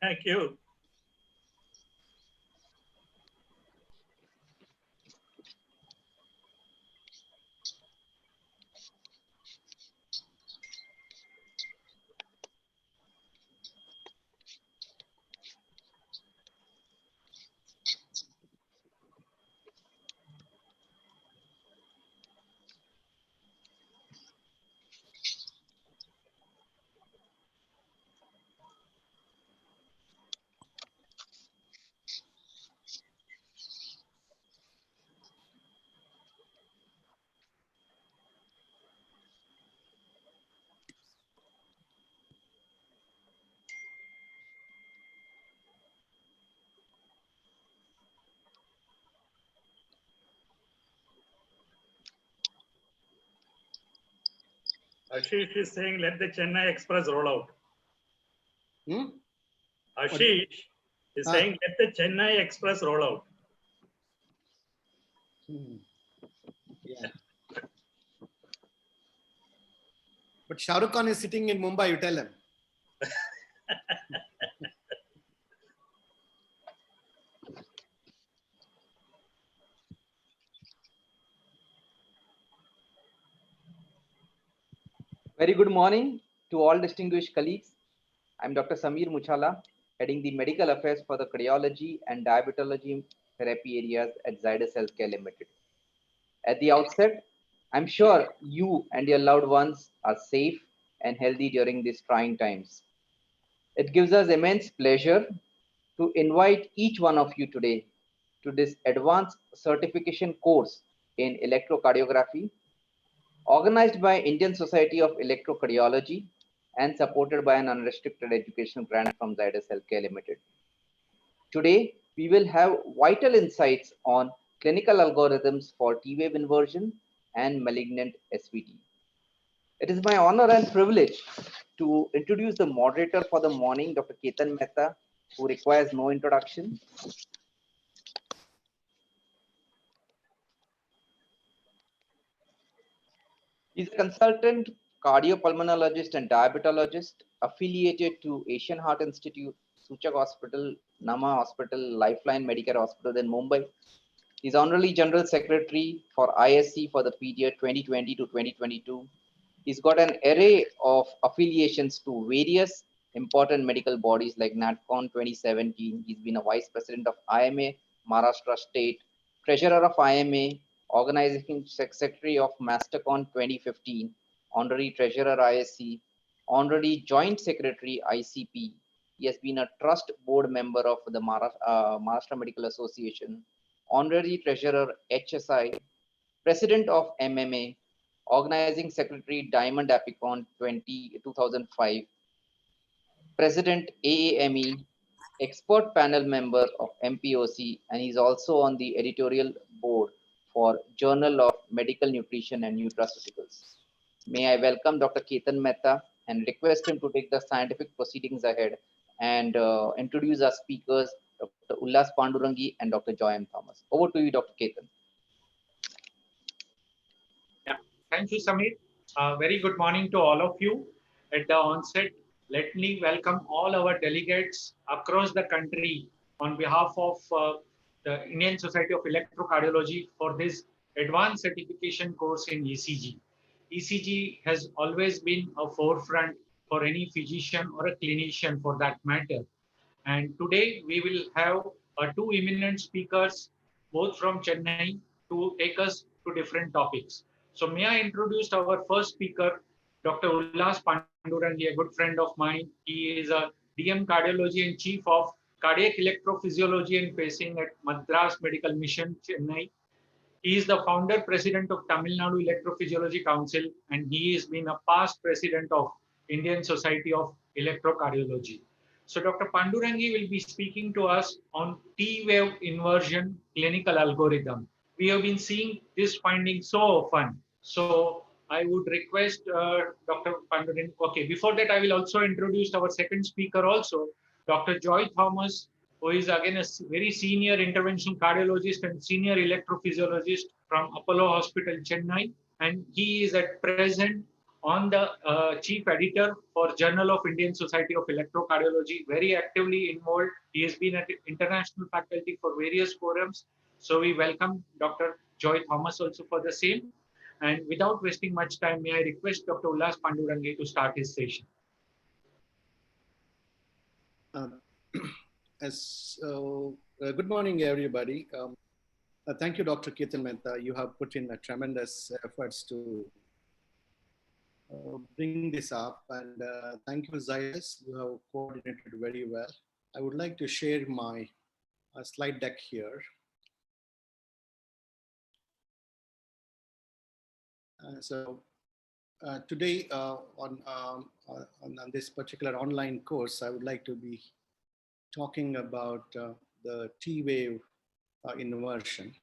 Thank you. Ashish is saying, let the Chennai Express roll out. Ashish is saying, let the Chennai Express roll out. Yeah. But Shah Rukh Khan is sitting in Mumbai, you tell him. Very good morning to all distinguished colleagues. I'm Dr. Samir Muchala, heading the Medical Affairs for the Cardiology and Diabetology Therapy areas at Zydus Healthcare Limited. At the outset, I'm sure you and your loved ones are safe and healthy during these trying times. It gives us immense pleasure to invite each one of you today to this advanced certification course in electrocardiography, organized by Indian Society of Electrocardiology and supported by an unrestricted educational grant from Zydus Healthcare Limited. Today, we will have vital insights on clinical algorithms for T-wave inversion and malignant SVT. It is my honor and privilege to introduce the moderator for the morning, Dr. Ketan Mehta, who requires no introduction. He's a consultant cardiopulmonologist and diabetologist affiliated to Asian Heart Institute, Suchak Hospital, Nama Hospital, Lifeline Medicare Hospital in Mumbai. He's Honorary General Secretary for ISC for the period 2020 to 2022. He's got an array of affiliations to various important medical bodies like NATCON 2017. He's been a Vice President of IMA, Maharashtra State, Treasurer of IMA, Organizing Secretary of MasterCon 2015, Honorary Treasurer ISC, Honorary Joint Secretary ICP. He has been a Trust Board member of the Maharashtra Medical Association, Honorary Treasurer HSI, President of MMA, Organizing Secretary Diamond Apicon 2005, President AAME, expert panel member of MPOC, and he's also on the editorial board for Journal of Medical Nutrition and Nutraceuticals. May I welcome Dr. Ketan Mehta and request him to take the scientific proceedings ahead and introduce our speakers, Dr. Ullas Pandurangi and Dr. Joy M. Thomas. Over to you, Dr. Ketan. Yeah, thank you, Samir. Very good morning to all of you. At the onset, let me welcome all our delegates across the country on behalf of the Indian Society of Electrocardiology for this advanced certification course in ECG. ECG has always been a forefront for any physician or a clinician for that matter. And today we will have two eminent speakers, both from Chennai, to take us to different topics. So may I introduce our first speaker, Dr. Ullas Pandurangi, a good friend of mine. He is a DM Cardiology and Chief of Cardiac Electrophysiology and Pacing at Madras Medical Mission, Chennai. He is the founder president of Tamil Nadu Electrophysiology Council, and he has been a past president of Indian Society of Electrocardiology. So Dr. Pandurangi will be speaking to us on T-wave inversion clinical algorithm. We have been seeing this finding so often. So I would request Dr. Pandurangi. Okay, before that, I will also introduce our second speaker also, Dr. Joy Thomas, who is again a very senior interventional cardiologist and senior electrophysiologist from Apollo Hospital, Chennai. And he is at present on the chief editor for Journal of Indian Society of Electrocardiology, very actively involved. He has been at international faculty for various forums. So we welcome Dr. Joy Thomas also for the same. And without wasting much time, may I request Dr. Ullas Pandurange to start his session. Good morning, everybody. Thank you, Dr. Ketan Mehta. You have put in a tremendous efforts to bring this up, and thank you, Zayas. You have coordinated very well. I would like to share my slide deck here. Today on this particular online course, I would like to be talking about the T-wave inversion.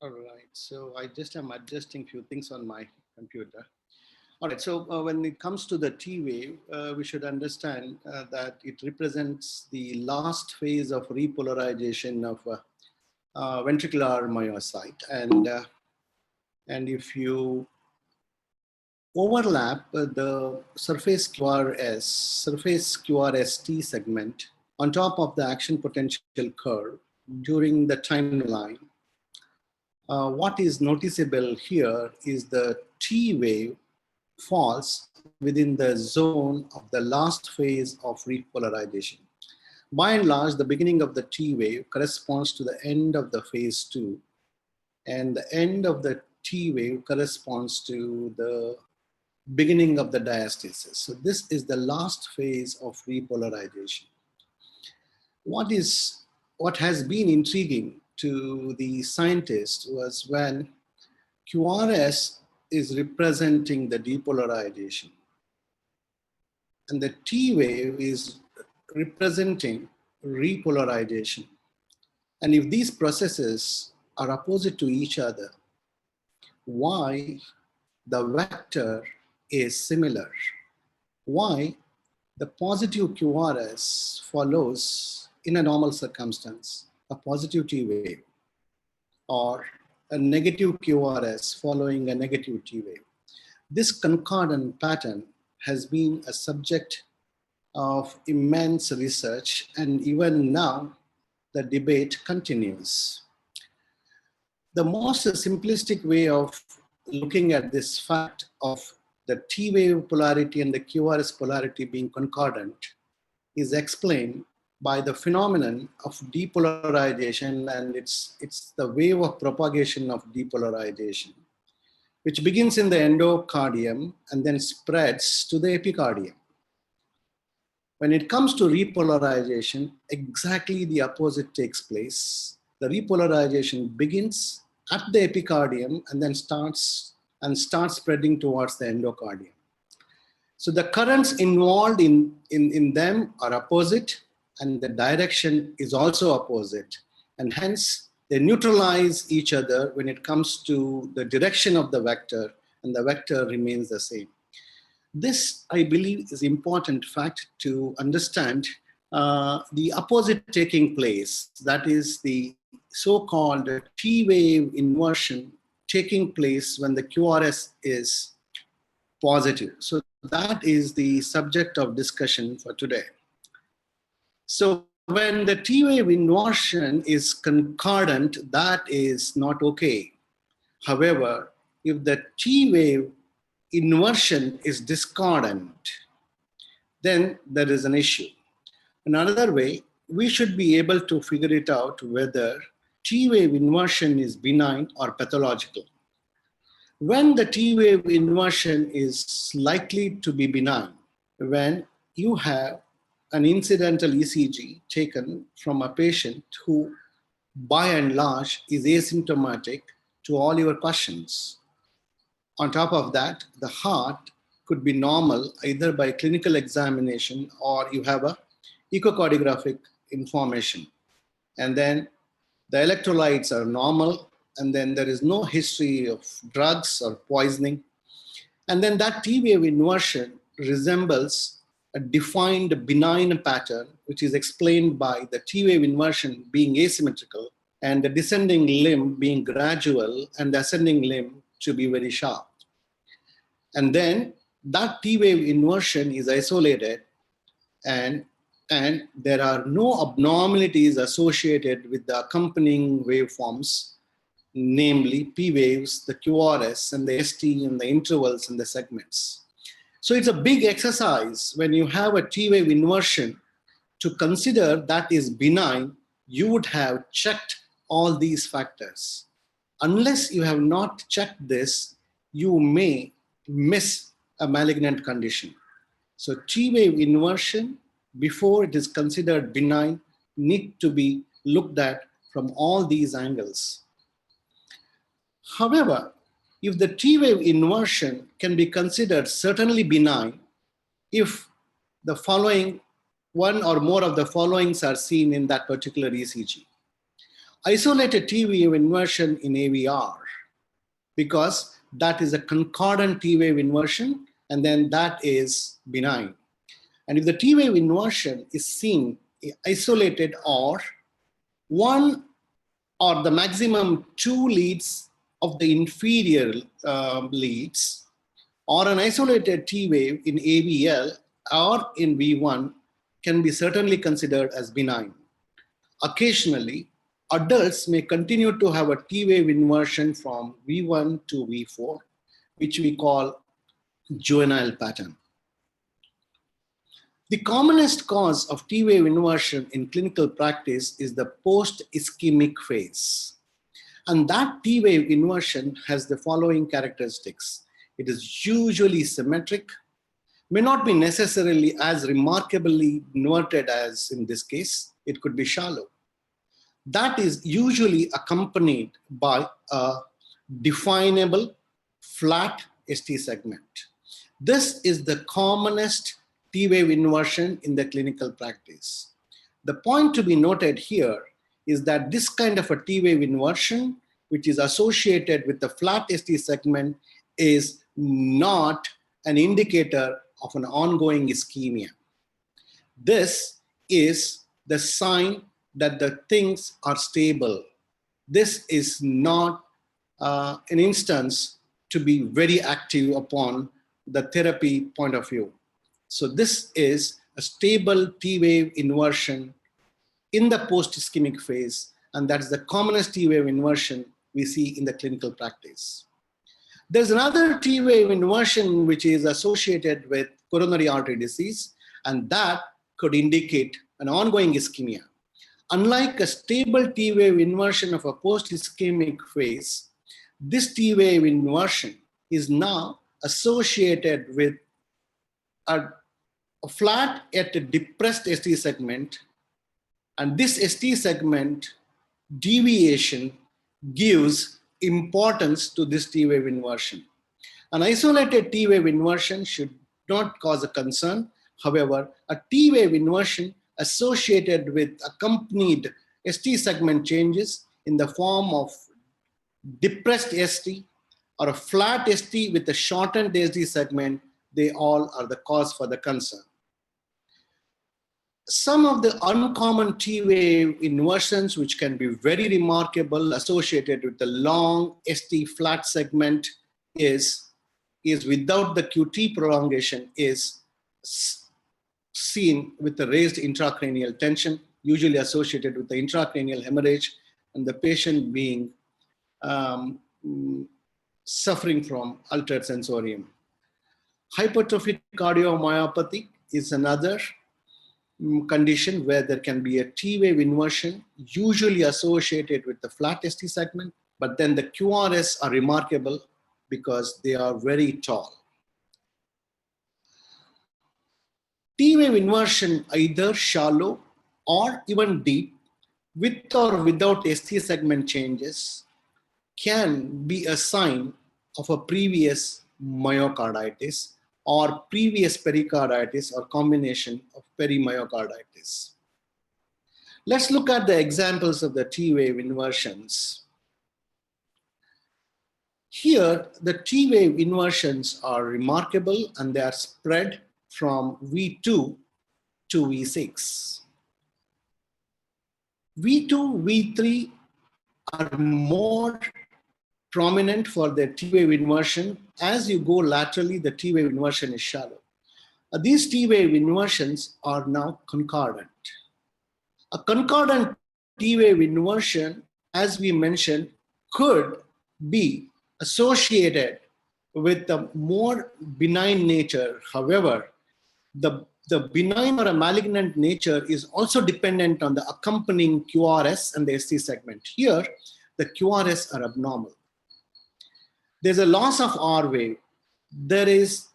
All right, so I just am adjusting few things on my computer. All right, so when it comes to the T wave, we should understand that it represents the last phase of repolarization of ventricular myocyte. And if you overlap the surface QRST segment on top of the action potential curve during the timeline, what is noticeable here is the T wave falls within the zone of the last phase of repolarization. By and large, the beginning of the T wave corresponds to the end of the phase 2, and the end of the T wave corresponds to the beginning of the diastasis. So this is the last phase of repolarization. What has been intriguing to the scientists was when QRS is representing the depolarization and the T wave is representing repolarization. And if these processes are opposite to each other, why the vector is similar? Why the positive QRS follows, in a normal circumstance, a positive T wave, or a negative QRS following a negative T wave? This concordant pattern has been a subject of immense research, and even now the debate continues. The most simplistic way of looking at this fact of the T wave polarity and the QRS polarity being concordant is explained by the phenomenon of depolarization, and it's the wave of propagation of depolarization, which begins in the endocardium and then spreads to the epicardium. When it comes to repolarization, exactly the opposite takes place. The repolarization begins at the epicardium and then starts spreading towards the endocardium. So the currents involved in them are opposite, and the direction is also opposite. And hence, they neutralize each other when it comes to the direction of the vector, and the vector remains the same. This, I believe, is important fact to understand the opposite taking place. That is the so-called T wave inversion taking place when the QRS is positive. So that is the subject of discussion for today. So when the T wave inversion is concordant, that is not okay. However, if the T wave inversion is discordant, then there is an issue. Another way, we should be able to figure it out whether T wave inversion is benign or pathological. When the T wave inversion is likely to be benign, when you have an incidental ECG taken from a patient who, by and large, is asymptomatic to all your questions. On top of that, the heart could be normal either by clinical examination or you have a echocardiographic information. And then the electrolytes are normal, and then there is no history of drugs or poisoning. And then that T wave inversion resembles a defined benign pattern, which is explained by the T wave inversion being asymmetrical and the descending limb being gradual and the ascending limb to be very sharp. And then that T wave inversion is isolated, and there are no abnormalities associated with the accompanying waveforms, namely P waves, the QRS, and the ST, and the intervals and the segments. So it's a big exercise when you have a T wave inversion to consider that is benign. You would have checked all these factors. Unless you have not checked this, you may miss a malignant condition. So T wave inversion, before it is considered benign, need to be looked at from all these angles. However, if the T wave inversion can be considered certainly benign, if the following one or more of the followings are seen in that particular ECG. Isolated T wave inversion in AVR, because that is a concordant T wave inversion, and then that is benign. And if the T wave inversion is seen isolated, or one or the maximum two leads of the inferior leads, or an isolated T wave in AVL or in V1, can be certainly considered as benign. Occasionally, adults may continue to have a T wave inversion from V1 to V4, which we call juvenile pattern. The commonest cause of T wave inversion in clinical practice is the post-ischemic phase. And that T wave inversion has the following characteristics. It is usually symmetric, may not be necessarily as remarkably inverted as in this case. It could be shallow. That is usually accompanied by a definable flat ST segment. This is the commonest T wave inversion in the clinical practice. The point to be noted here is that this kind of a T wave inversion, which is associated with the flat ST segment, is not an indicator of an ongoing ischemia. This is the sign that the things are stable. This is not an instance to be very active upon the therapy point of view. So this is a stable T wave inversion in the post-ischemic phase, and that's the commonest T wave inversion we see in the clinical practice. There's another T wave inversion which is associated with coronary artery disease, and that could indicate an ongoing ischemia. Unlike a stable T wave inversion of a post-ischemic phase, this T wave inversion is now associated with a flat yet a depressed ST segment, and this ST segment deviation gives importance to this T wave inversion. An isolated T wave inversion should not cause a concern. However, a T wave inversion associated with accompanied ST segment changes in the form of depressed ST or a flat ST with a shortened ST segment, they all are the cause for the concern. Some of the uncommon T wave inversions which can be very remarkable associated with the long ST flat segment is without the QT prolongation is seen with the raised intracranial tension, usually associated with the intracranial hemorrhage and the patient being suffering from altered sensorium. Hypertrophic cardiomyopathy is another condition where there can be a T wave inversion, usually associated with the flat ST segment, but then the QRS are remarkable because they are very tall. T wave inversion, either shallow or even deep, with or without ST segment changes, can be a sign of a previous myocarditis or previous pericarditis or combination of perimyocarditis. Let's look at the examples of the T wave inversions. here, the T-wave inversions are remarkable and they are spread from V2 to V6. V2, V3 are more prominent for their T-wave inversion. As you go laterally, the T-wave inversion is shallow. These T-wave inversions are now concordant. A concordant T-wave inversion, as we mentioned, could be associated with a more benign nature. However, the benign or a malignant nature is also dependent on the accompanying QRS and the ST segment. Here, the QRS are abnormal. There's a loss of R wave. There is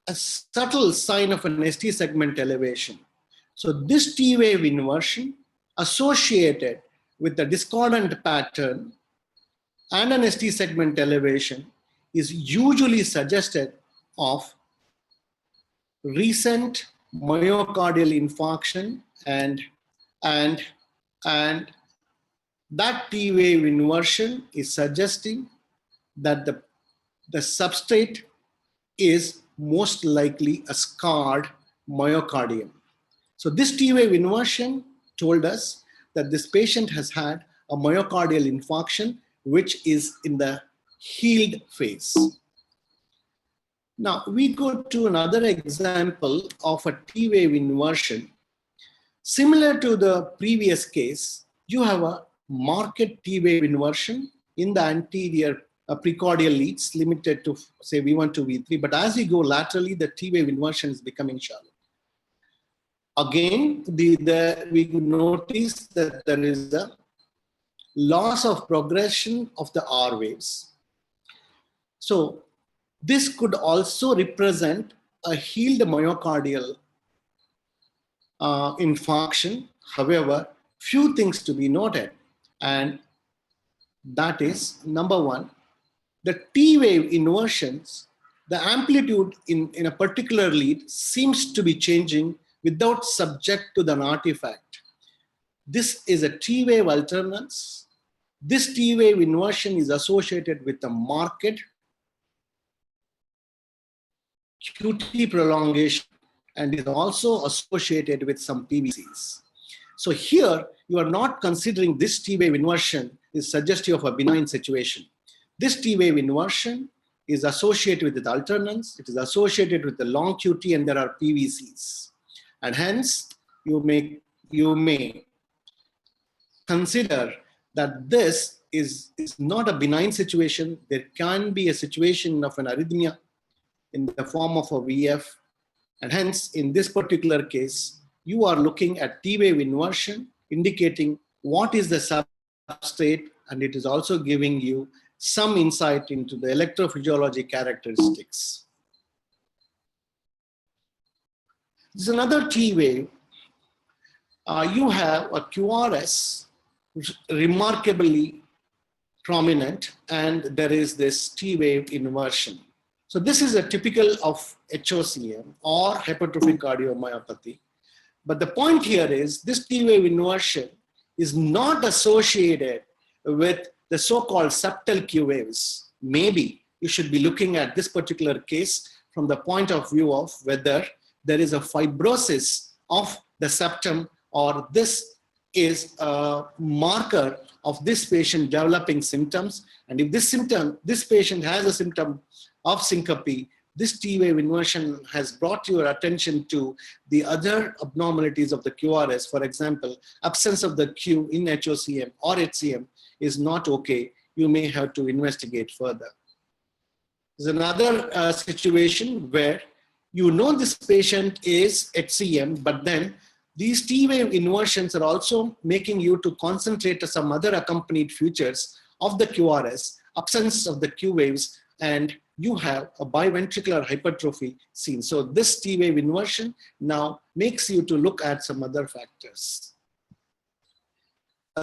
a subtle sign of an ST segment elevation. So this T-wave inversion associated with the discordant pattern and an ST segment elevation is usually suggested of recent myocardial infarction and that T-wave inversion is suggesting that the substrate is most likely a scarred myocardium. So this T-wave inversion told us that this patient has had a myocardial infarction, which is in the healed phase. Now we go to another example of a T-wave inversion. Similar to the previous case, you have a marked T-wave inversion in the anterior precordial leads limited to say V1 to V3, but as you go laterally, the T-wave inversion is becoming shallow. Again, we notice that there is a loss of progression of the R waves. So this could also represent a healed myocardial infarction. However, few things to be noted, and that is, number one, the T-wave inversions, the amplitude in a particular lead seems to be changing without subject to an artifact. This is a T-wave alternance. This T-wave inversion is associated with a marked QT prolongation and is also associated with some PVCs. So here, you are not considering this T-wave inversion is suggestive of a benign situation. This T-wave inversion is associated with the alternance, it is associated with the long QT, and there are PVCs. And hence, you may consider that this is not a benign situation. There can be a situation of an arrhythmia in the form of a VF. And hence, in this particular case, you are looking at T-wave inversion, indicating what is the substrate, and it is also giving you some insight into the electrophysiology characteristics. This is another T-wave. You have a QRS remarkably prominent, and there is this T-wave inversion. So this is a typical of HOCM or hypertrophic cardiomyopathy. But the point here is this T-wave inversion is not associated with the so-called septal Q waves. Maybe you should be looking at this particular case from the point of view of whether there is a fibrosis of the septum, or this is a marker of this patient developing symptoms. And if this patient has a symptom of syncope, this T-wave inversion has brought your attention to the other abnormalities of the QRS. For example, absence of the Q in HOCM or HCM is not okay. You may have to investigate further. There's another situation where you know this patient is HCM, but then these T-wave inversions are also making you to concentrate on some other accompanied features of the QRS, absence of the Q waves, and you have a biventricular hypertrophy seen. So this T-wave inversion now makes you to look at some other factors.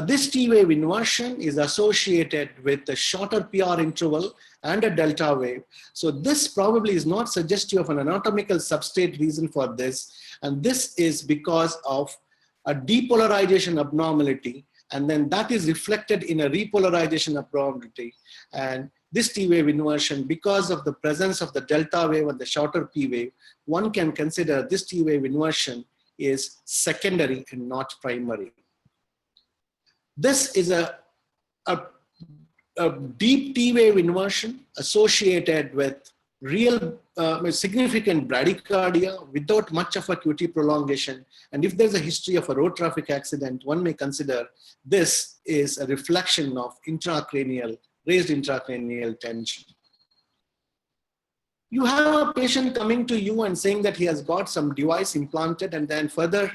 This T-wave inversion is associated with a shorter PR interval and a delta wave. So this probably is not suggestive of an anatomical substrate reason for this. And this is because of a depolarization abnormality. And then that is reflected in a repolarization abnormality. And this T wave inversion, because of the presence of the delta wave and the shorter P wave, one can consider this T wave inversion is secondary and not primary. This is a deep T wave inversion associated with real significant bradycardia without much of a QT prolongation. And if there's a history of a road traffic accident, one may consider this is a reflection of raised intracranial tension. You have a patient coming to you and saying that he has got some device implanted, and then further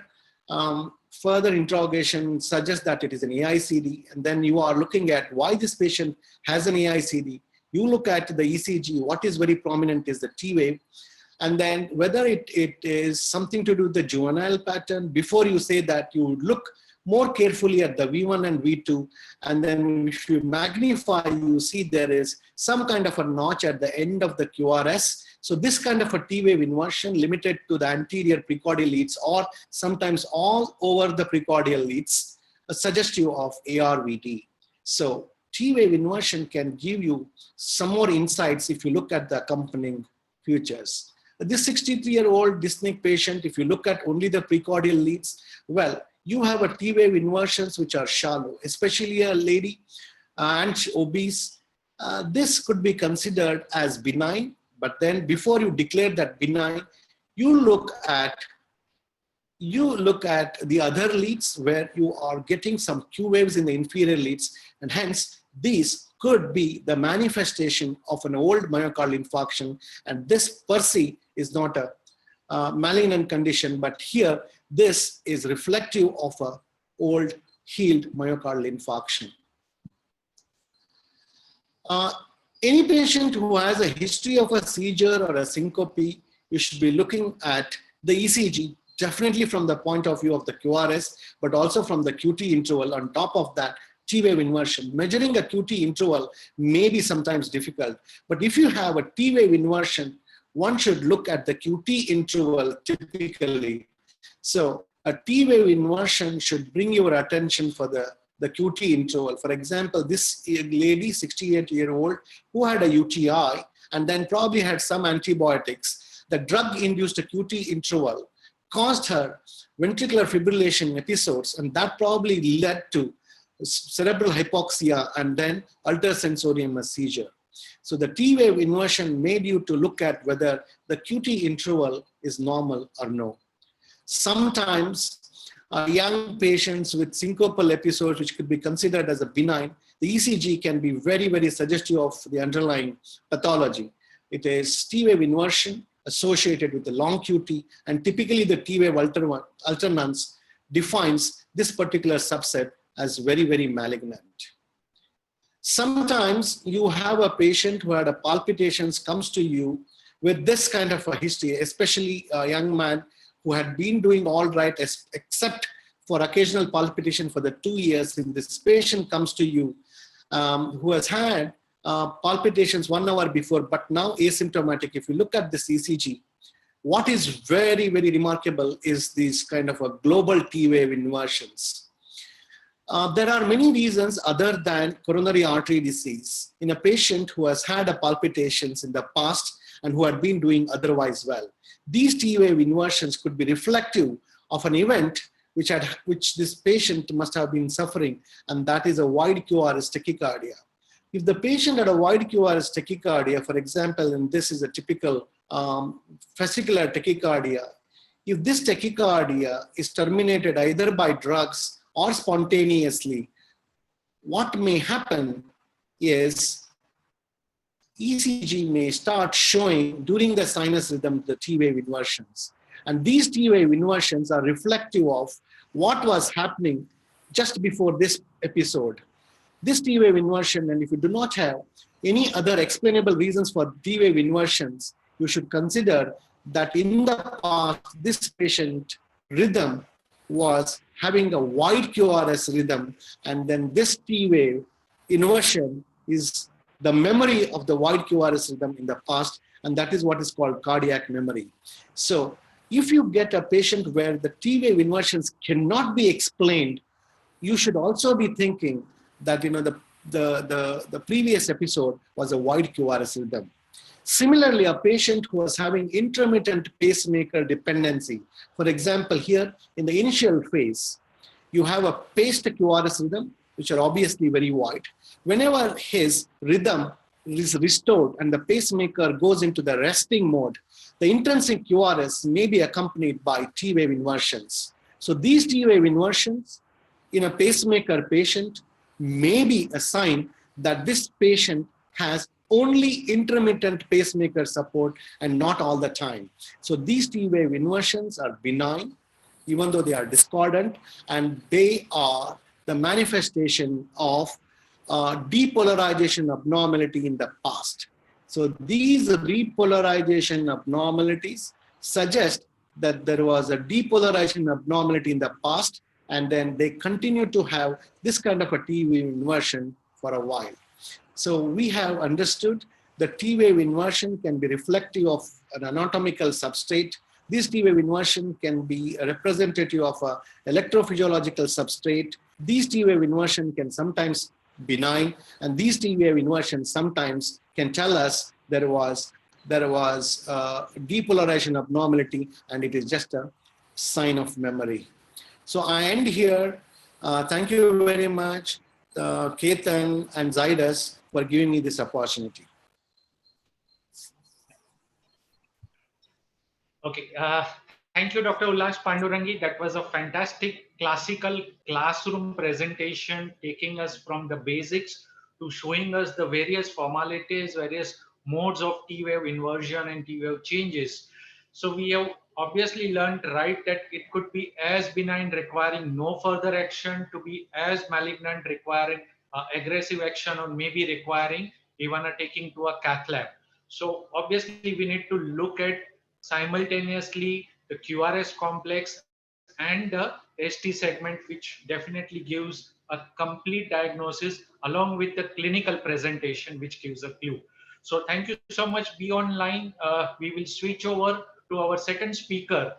interrogation suggests that it is an AICD, and then you are looking at why this patient has an AICD. You look at the ECG, what is very prominent is the T wave, and then whether it is something to do with the juvenile pattern. Before you say that, you would look more carefully at the V1 and V2, and then if you magnify, you see there is some kind of a notch at the end of the QRS. So this kind of a T wave inversion limited to the anterior precordial leads, or sometimes all over the precordial leads, suggestive of ARVT. So T wave inversion can give you some more insights if you look at the accompanying features. This 63-year-old dyspneic patient, if you look at only the precordial leads, well, you have a T wave inversions which are shallow, especially a lady and obese. This could be considered as benign, but then before you declare that benign, you look at the other leads where you are getting some Q waves in the inferior leads, and hence these could be the manifestation of an old myocardial infarction, and this per se is not a malignant condition, but here this is reflective of a old healed myocardial infarction. Any patient who has a history of a seizure or a syncope, you should be looking at the ECG, definitely from the point of view of the QRS, but also from the QT interval. On top of that, T wave inversion. Measuring a QT interval may be sometimes difficult, but if you have a T wave inversion, one should look at the QT interval typically. So a T wave inversion should bring your attention for the QT interval. For example, this lady, 68-year-old, who had a UTI and then probably had some antibiotics, the drug-induced QT interval caused her ventricular fibrillation episodes, and that probably led to cerebral hypoxia and then ultrasensorium seizure. So the T wave inversion made you to look at whether the QT interval is normal or no. Sometimes young patients with syncopal episodes, which could be considered as a benign, the ECG can be very, very suggestive of the underlying pathology. It is T wave inversion associated with the long QT, and typically the T wave alternance defines this particular subset as very, very malignant. Sometimes you have a patient who had a palpitations comes to you with this kind of a history, especially a young man who had been doing all right except for occasional palpitation for the 2 years. And this patient comes to you who has had palpitations 1 hour before, but now asymptomatic. If you look at this ECG, what is very, very remarkable is these kind of a global T wave inversions. There are many reasons other than coronary artery disease in a patient who has had a palpitations in the past and who had been doing otherwise well. These T wave inversions could be reflective of an event which this patient must have been suffering, and that is a wide QRS tachycardia. If the patient had a wide QRS tachycardia, for example, and this is a typical fascicular tachycardia, if this tachycardia is terminated either by drugs or spontaneously, what may happen is ECG may start showing during the sinus rhythm the T wave inversions. And these T wave inversions are reflective of what was happening just before this episode. This T wave inversion, and if you do not have any other explainable reasons for T wave inversions, you should consider that in the past, this patient rhythm was having a wide QRS rhythm, and then this T wave inversion is the memory of the wide QRS rhythm in the past, and that is what is called cardiac memory. So if you get a patient where the T wave inversions cannot be explained, you should also be thinking that the the previous episode was a wide QRS rhythm. Similarly, a patient who was having intermittent pacemaker dependency, for example, here in the initial phase, you have a paced QRS rhythm, which are obviously very wide. Whenever his rhythm is restored and the pacemaker goes into the resting mode, the intrinsic QRS may be accompanied by T-wave inversions. So these T-wave inversions in a pacemaker patient may be a sign that this patient has only intermittent pacemaker support and not all the time. So these T-wave inversions are benign, even though they are discordant, and they are the manifestation of depolarization abnormality in the past. So these repolarization abnormalities suggest that there was a depolarization abnormality in the past, and then they continue to have this kind of a T-wave inversion for a while. So we have understood that T-wave inversion can be reflective of an anatomical substrate. This T-wave inversion can be a representative of an electrophysiological substrate. These T-wave inversion can sometimes be benign, and these T-wave inversions sometimes can tell us there was depolarization abnormality, and it is just a sign of memory. So I end here. Thank you very much, Ketan and Zaidas, for giving me this opportunity. Okay, thank you, Dr. Ullas Pandurangi. That was a fantastic classical classroom presentation, taking us from the basics to showing us the various formalities, various modes of T-wave inversion and T-wave changes. So we have obviously learned, right, that it could be as benign, requiring no further action, to be as malignant, requiring aggressive action, or maybe requiring even a taking to a cath lab. So obviously we need to look at simultaneously the QRS complex and the ST segment, which definitely gives a complete diagnosis along with the clinical presentation, which gives a clue. So thank you so much. Be online. We will switch over to our second speaker,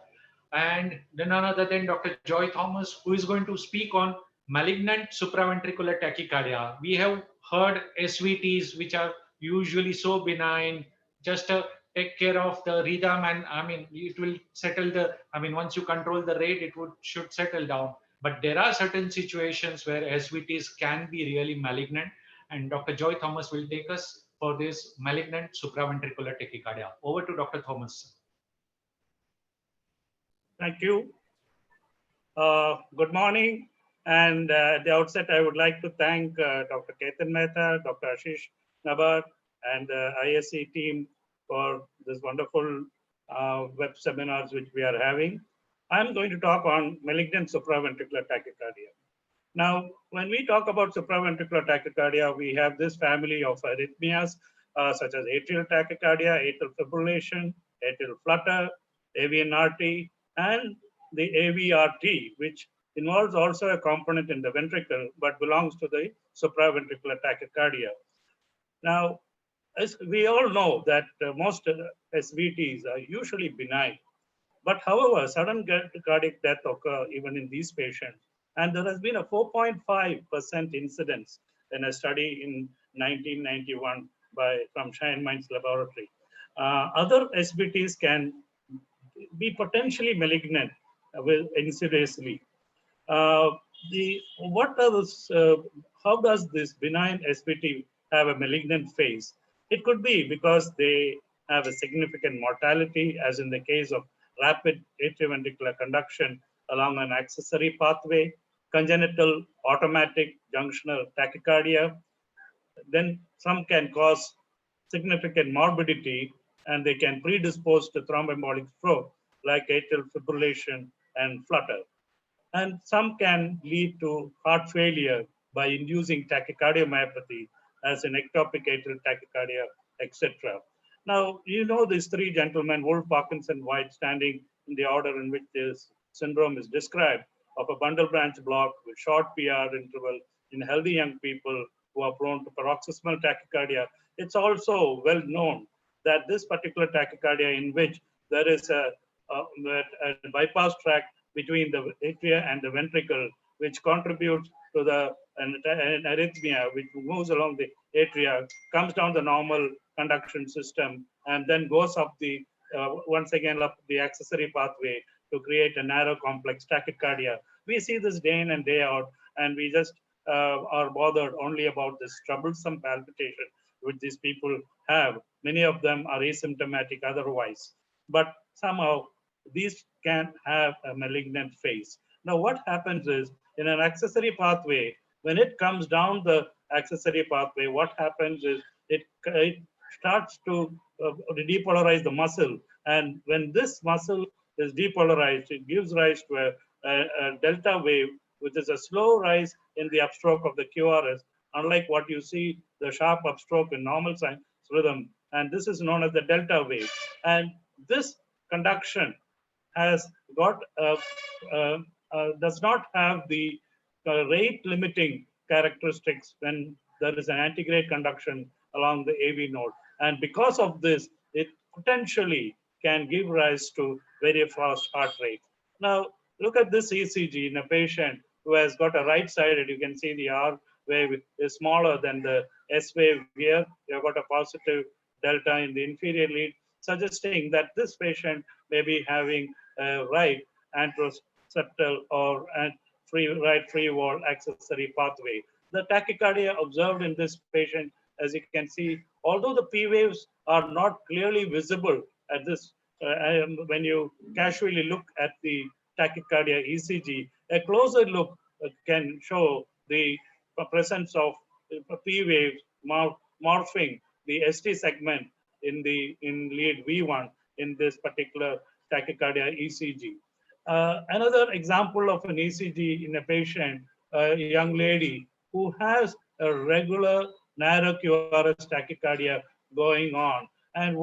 and none other than Dr. Joy Thomas, who is going to speak on malignant supraventricular tachycardia. We have heard SVTs, which are usually so benign, just take care of the rhythm, and I mean, it will settle the, I mean, once you control the rate, it should settle down. But there are certain situations where SVTs can be really malignant, and Dr. Joy Thomas will take us for this malignant supraventricular tachycardia. Over to Dr. Thomas. Thank you. Good morning. And at the outset, I would like to thank Dr. Ketan Mehta, Dr. Ashish Nabar, and the ISC team for this wonderful web seminars which we are having. I'm going to talk on malignant supraventricular tachycardia. Now, when we talk about supraventricular tachycardia, we have this family of arrhythmias such as atrial tachycardia, atrial fibrillation, atrial flutter, AVNRT, and the AVRT, which involves also a component in the ventricle, but belongs to the supraventricular tachycardia. Now, as we all know that most SVTs are usually benign, but however, sudden cardiac death occur even in these patients. And there has been a 4.5% incidence in a study in 1991 from Scheinmein's laboratory. Other SVTs can be potentially malignant insidiously. How does this benign SVT have a malignant phase? It could be because they have a significant mortality, as in the case of rapid atrioventricular conduction along an accessory pathway, congenital automatic junctional tachycardia. Then some can cause significant morbidity, and they can predispose to thromboembolic stroke like atrial fibrillation and flutter. And some can lead to heart failure by inducing tachycardiomyopathy, as in ectopic atrial tachycardia, etc. Now, you know these three gentlemen, Wolf, Parkinson, White, standing in the order in which this syndrome is described, of a bundle branch block with short PR interval in healthy young people who are prone to paroxysmal tachycardia. It's also well known that this particular tachycardia, in which there is a bypass tract between the atria and the ventricle, which contributes to the an arrhythmia which moves along the atria, comes down the normal conduction system, and then goes up the once again up the accessory pathway to create a narrow complex tachycardia. We see this day in and day out, and we just are bothered only about this troublesome palpitation which these people have. Many of them are asymptomatic otherwise, but somehow these can have a malignant phase. Now, what happens is in an accessory pathway, when it comes down the accessory pathway, what happens is it starts to depolarize the muscle. And when this muscle is depolarized, it gives rise to a delta wave, which is a slow rise in the upstroke of the QRS, unlike what you see the sharp upstroke in normal sinus rhythm. And this is known as the delta wave. And this conduction has got does not have the rate limiting characteristics when there is an antegrade conduction along the AV node. And because of this, it potentially can give rise to very fast heart rate. Now, look at this ECG in a patient who has got a right-sided, you can see the R wave is smaller than the S wave here. You have got a positive delta in the inferior lead, suggesting that this patient may be having a right anteroseptal or right free wall accessory pathway. The tachycardia observed in this patient, as you can see, although the P waves are not clearly visible at this, when you casually look at the tachycardia ECG, a closer look can show the presence of P waves morphing the ST segment in lead V1 in this particular tachycardia ECG. Another example of an ECG in a patient, a young lady who has a regular narrow QRS tachycardia going on. And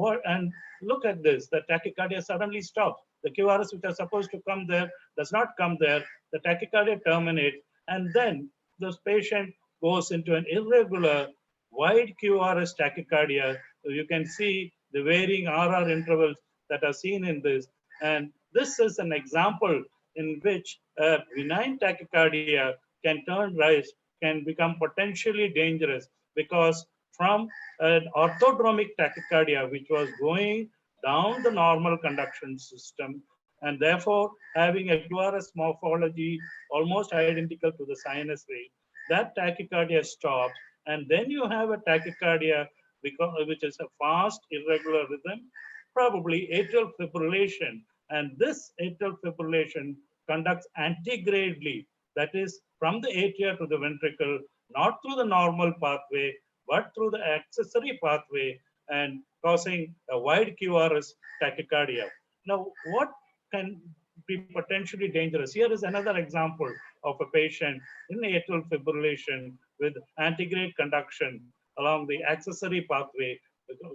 look at this, the tachycardia suddenly stops. The QRS which are supposed to come there does not come there. The tachycardia terminates, and then this patient goes into an irregular wide QRS tachycardia. So you can see the varying RR intervals that are seen in this. And this is an example in which a benign tachycardia can become potentially dangerous, because from an orthodromic tachycardia, which was going down the normal conduction system, and therefore having a QRS morphology almost identical to the sinus wave, that tachycardia stops, and then you have a tachycardia which is a fast, irregular rhythm, probably atrial fibrillation. And this atrial fibrillation conducts antegradely, that is from the atria to the ventricle, not through the normal pathway, but through the accessory pathway, and causing a wide QRS tachycardia. Now, what can be potentially dangerous? Here is another example of a patient in atrial fibrillation with antegrade conduction along the accessory pathway,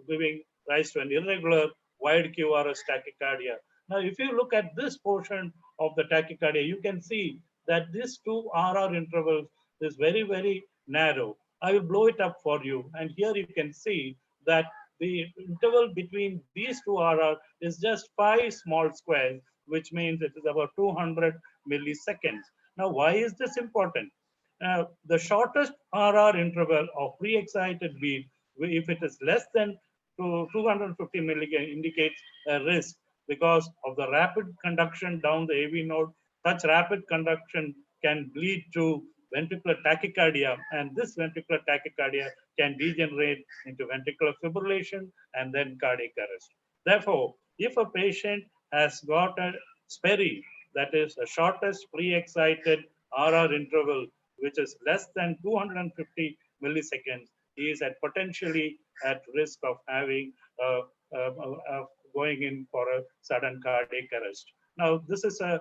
giving rise to an irregular wide QRS tachycardia. Now, if you look at this portion of the tachycardia, you can see that these two RR intervals is very, very narrow. I will blow it up for you. And here you can see that the interval between these two RR is just 5 small squares, which means it is about 200 milliseconds. Now, why is this important? The shortest RR interval of pre-excited beat, if it is less than 250 milliseconds, indicates a risk because of the rapid conduction down the AV node. Such rapid conduction can lead to ventricular tachycardia, and this ventricular tachycardia can degenerate into ventricular fibrillation and then cardiac arrest. Therefore, if a patient has got a SPERI, that is the shortest pre-excited RR interval, which is less than 250 milliseconds, he is potentially at risk of having going in for a sudden cardiac arrest. Now, this is a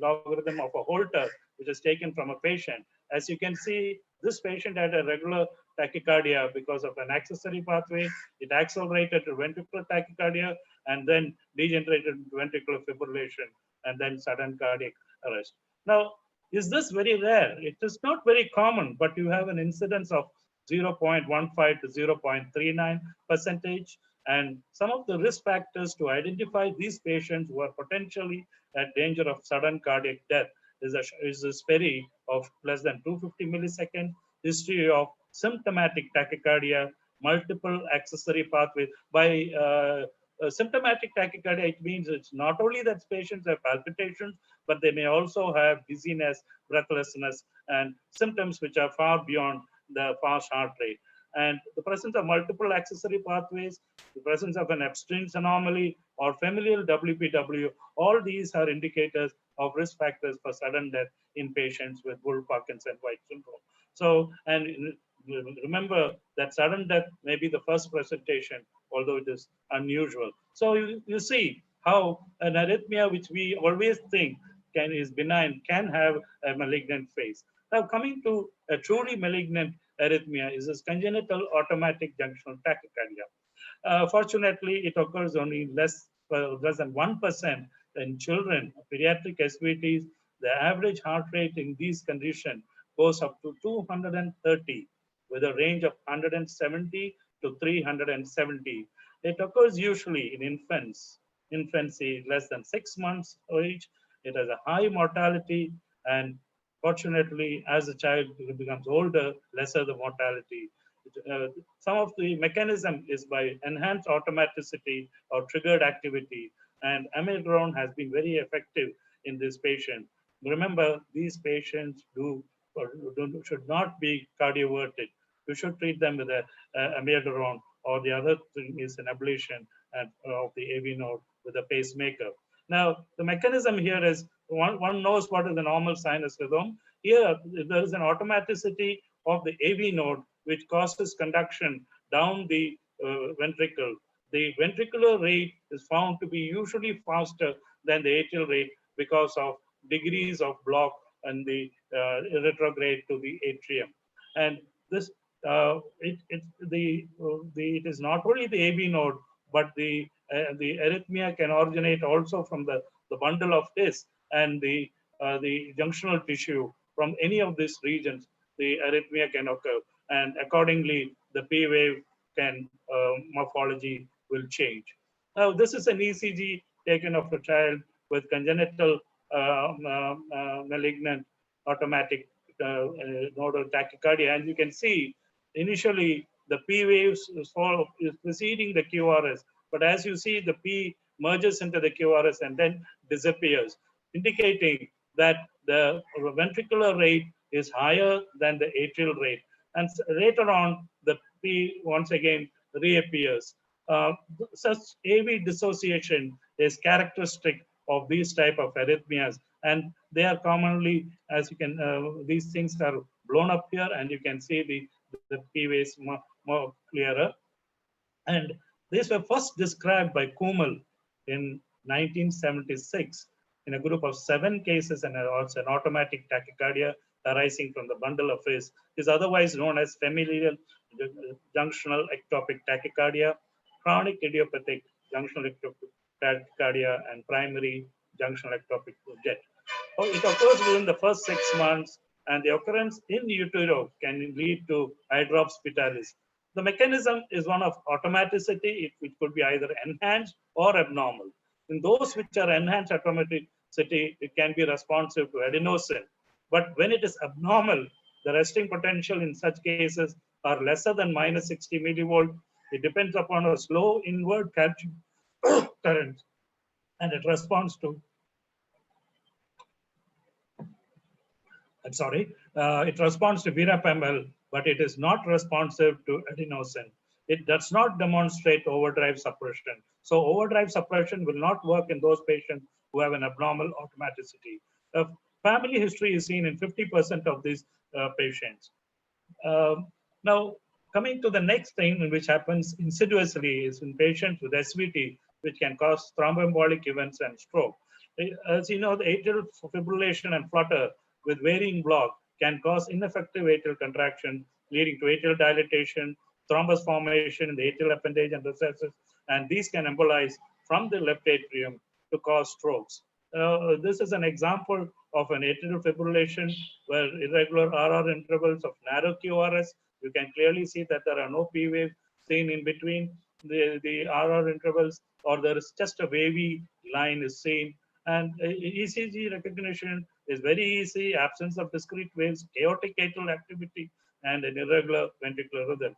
logarithm of a Holter, which is taken from a patient. As you can see, this patient had a regular tachycardia because of an accessory pathway. It accelerated to ventricular tachycardia and then degenerated to ventricular fibrillation and then sudden cardiac arrest. Now, is this very rare? It is not very common, but you have an incidence of 0.15 to 0.39%. And some of the risk factors to identify these patients who are potentially at danger of sudden cardiac death is a Sperry of less than 250 milliseconds, history of symptomatic tachycardia, multiple accessory pathways. By symptomatic tachycardia, it means it's not only that patients have palpitations, but they may also have dizziness, breathlessness, and symptoms which are far beyond the fast heart rate. And the presence of multiple accessory pathways, the presence of an abstinence anomaly or familial WPW, all these are indicators of risk factors for sudden death in patients with Wolff-Parkinson-White syndrome. So, and remember that sudden death may be the first presentation, although it is unusual. So you see how an arrhythmia, which we always think is benign, can have a malignant phase. Now, coming to a truly malignant arrhythmia is this congenital automatic junctional tachycardia. Fortunately, it occurs only less than 1% in children, pediatric SVTs. The average heart rate in these conditions goes up to 230 with a range of 170 to 370. It occurs usually in infancy less than 6 months age. It has a high mortality, and fortunately, as the child becomes older, lesser the mortality. Some of the mechanism is by enhanced automaticity or triggered activity, and amiodarone has been very effective in this patient. Remember, these patients should not be cardioverted. You should treat them with a amiodarone, or the other thing is an ablation of the AV node with a pacemaker. Now, the mechanism here is one knows what is the normal sinus rhythm. Here, there is an automaticity of the AV node which causes conduction down the ventricle. The ventricular rate is found to be usually faster than the atrial rate because of degrees of block and the retrograde to the atrium. And this it is not only the AV node, but the arrhythmia can originate also from the bundle of disc and the junctional tissue. From any of these regions, the arrhythmia can occur, and accordingly, the P wave can morphology will change. Now, this is an ECG taken of a child with congenital malignant automatic nodal tachycardia, and you can see initially the P waves is preceding the QRS, but as you see, the P merges into the QRS and then disappears, indicating that the ventricular rate is higher than the atrial rate. And later on, the P once again reappears. Such AV dissociation is characteristic of these type of arrhythmias, and they are commonly, as you can, these things are blown up here, and you can see the P waves more clearer. And these were first described by Kumel in 1976 in a group of 7 cases, and also an automatic tachycardia arising from the bundle of his is otherwise known as familial junctional ectopic tachycardia, chronic idiopathic junctional ectopic tachycardia, and primary junctional ectopic jet. It occurs within the first 6 months, and the occurrence in utero can lead to hydrops fetalis. The mechanism is one of automaticity, which could be either enhanced or abnormal. In those which are enhanced automaticity, it can be responsive to adenosine. But when it is abnormal, the resting potential in such cases are lesser than minus 60 millivolt. It depends upon a slow inward calcium current, and it responds to it responds to verapamil, but it is not responsive to adenosine. It does not demonstrate overdrive suppression. So overdrive suppression will not work in those patients who have an abnormal automaticity. Family history is seen in 50% of these patients. Now, coming to the next thing which happens insidiously is in patients with SVT, which can cause thromboembolic events and stroke. As you know, the atrial fibrillation and flutter with varying block can cause ineffective atrial contraction, leading to atrial dilatation, thrombus formation in the atrial appendage and recesses, and these can embolize from the left atrium to cause strokes. This is an example of an atrial fibrillation where irregular RR intervals of narrow QRS. You can clearly see that there are no P waves seen in between the RR intervals, or there is just a wavy line is seen. And ECG recognition is very easy, absence of discrete waves, chaotic atrial activity, and an irregular ventricular rhythm.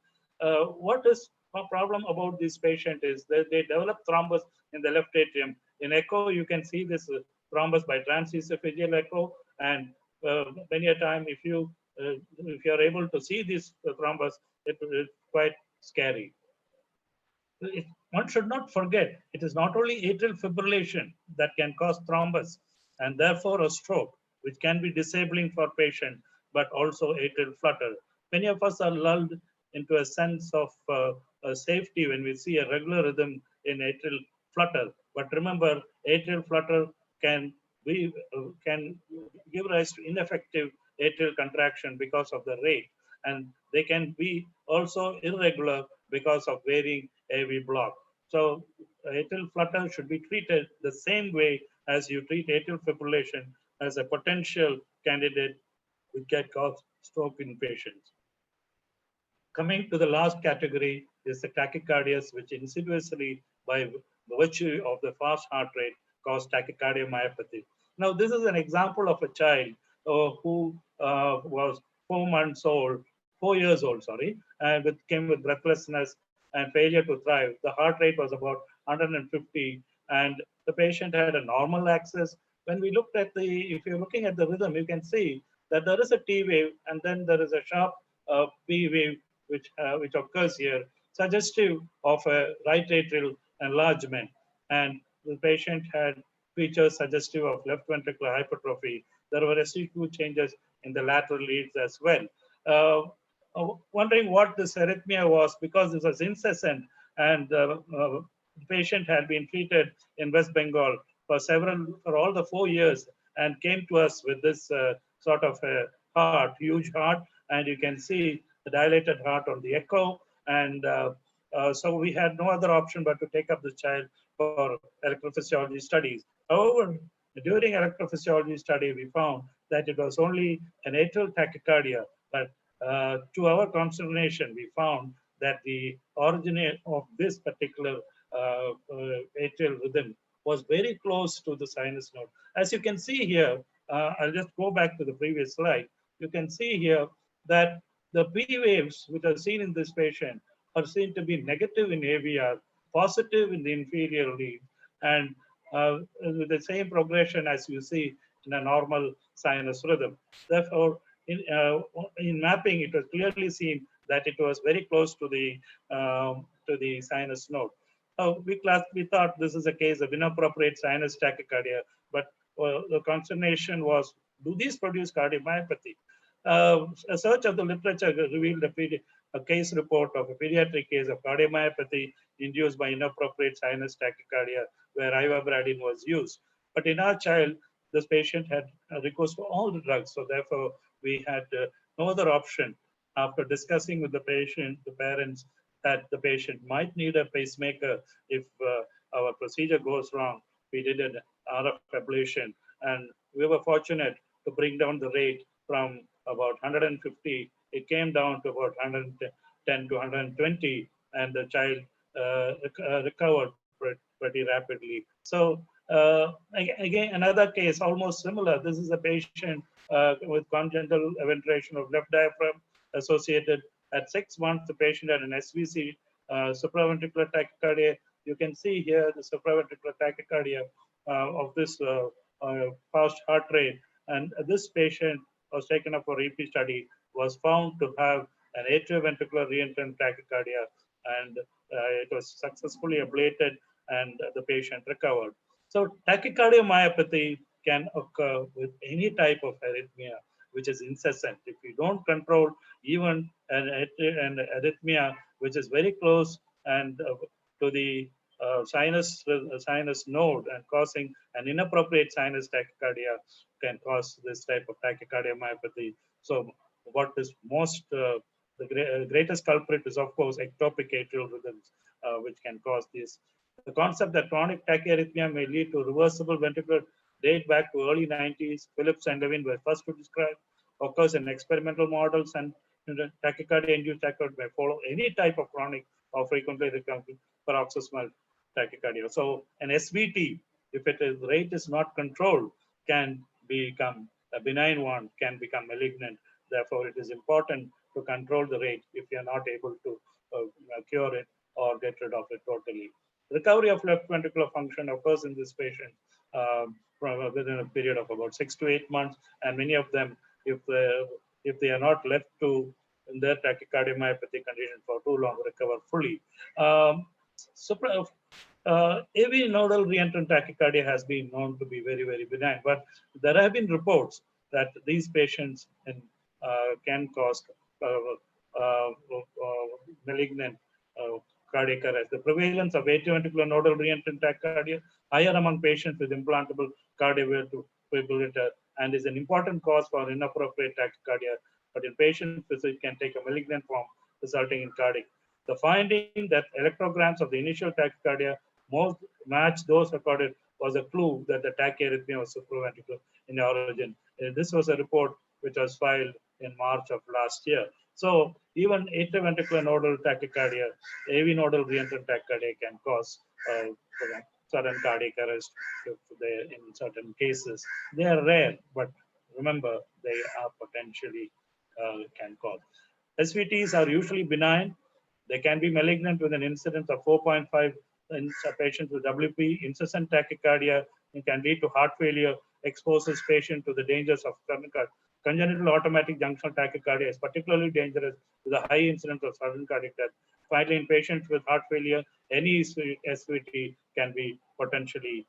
What is a problem about this patient is that they develop thrombus in the left atrium. In echo, you can see this thrombus by transesophageal echo, and many a time, if you are able to see this thrombus, it is quite scary. One should not forget, it is not only atrial fibrillation that can cause thrombus and therefore a stroke, which can be disabling for patient, but also atrial flutter. Many of us are lulled into a sense of safety when we see a regular rhythm in atrial flutter. But remember, atrial flutter can can give rise to ineffective atrial contraction because of the rate, and they can be also irregular because of varying AV block. So atrial flutter should be treated the same way as you treat atrial fibrillation as a potential candidate which can cause stroke in patients. Coming to the last category is the tachycardias, which insidiously, by virtue of the fast heart rate, cause tachycardiomyopathy. Now, this is an example of a child who was 4 months old, 4 years old, sorry, and came with breathlessness and failure to thrive. The heart rate was about 150, and the patient had a normal axis. When we looked at if you're looking at the rhythm, you can see that there is a T wave, and then there is a sharp P wave, which occurs here, suggestive of a right atrial enlargement. And the patient had features suggestive of left ventricular hypertrophy. There were ST2 changes in the lateral leads as well. Wondering what this arrhythmia was, because this was incessant, and the patient had been treated in West Bengal for all the 4 years, and came to us with this sort of a heart, huge heart, and you can see the dilated heart on the echo. And so we had no other option but to take up the child for electrophysiology studies. However, during electrophysiology study, we found that it was only an atrial tachycardia, but to our consternation, we found that the origin of this particular atrial rhythm was very close to the sinus node. As you can see here, I'll just go back to the previous slide. You can see here that the P waves which are seen in this patient are seen to be negative in AVR, positive in the inferior lead, and with the same progression as you see in a normal sinus rhythm. Therefore, in mapping, it was clearly seen that it was very close to the sinus node. We thought this is a case of inappropriate sinus tachycardia, but the consternation was, do these produce cardiomyopathy? A search of the literature revealed a case report of a pediatric case of cardiomyopathy induced by inappropriate sinus tachycardia, where ivabradine was used. But in our child, this patient had recourse to all the drugs, so therefore we had no other option. After discussing with the patient, the parents, that the patient might need a pacemaker if our procedure goes wrong, we did an RF ablation, and we were fortunate to bring down the rate from about 150. It came down to about 110 to 120, and the child recovered pretty rapidly. So again, another case almost similar. This is a patient with congenital eventuation of left diaphragm associated. At 6 months, the patient had an SVC, supraventricular tachycardia. You can see here the supraventricular tachycardia of this fast heart rate. And this patient was taken up for EP study, was found to have an atrioventricular reentrant tachycardia, and it was successfully ablated, and the patient recovered. So tachycardiomyopathy can occur with any type of arrhythmia, which is incessant. If you don't control even an arrhythmia which is very close and to the sinus node and causing an inappropriate sinus tachycardia, can cause this type of tachycardiomyopathy. So what is the greatest culprit is, of course, ectopic atrial rhythms, which can cause this. The concept that chronic tachyarrhythmia may lead to reversible ventricular date back to early 90s. Phillips and Levin were first to describe, occurs in experimental models, and tachycardia-induced tachycardia may follow any type of chronic or frequently recurrent paroxysmal tachycardia. So an SVT, if rate is not controlled, can become a benign one can become malignant. Therefore, it is important to control the rate if you are not able to cure it or get rid of it totally. Recovery of left ventricular function occurs in this patient within a period of about 6 to 8 months, and many of them, if they are not left to in their tachycardiomyopathy condition for too long, recover fully. AV nodal reentrant tachycardia has been known to be very, very benign, but there have been reports that these patients can cause malignant cardiac arrest. The prevalence of atrioventricular nodal reentrant tachycardia higher among patients with implantable cardioverter and is an important cause for inappropriate tachycardia. But in patients, it can take a malignant form, resulting in cardiac. The finding that electrograms of the initial tachycardia most match those recorded was a clue that the tachyarrhythmia was supraventricular in origin. This was a report which was filed in March of last year. So even atrioventricular nodal tachycardia, AV nodal reentrant tachycardia can cause sudden cardiac arrest in certain cases. They are rare, but remember, they are potentially can cause. SVTs are usually benign. They can be malignant with an incidence of 4.5 in patients with WP. Incessant tachycardia can lead to heart failure, exposes patient to the dangers of congenital automatic junctional tachycardia is particularly dangerous with a high incidence of sudden cardiac death. Finally, in patients with heart failure, any SVT can be potentially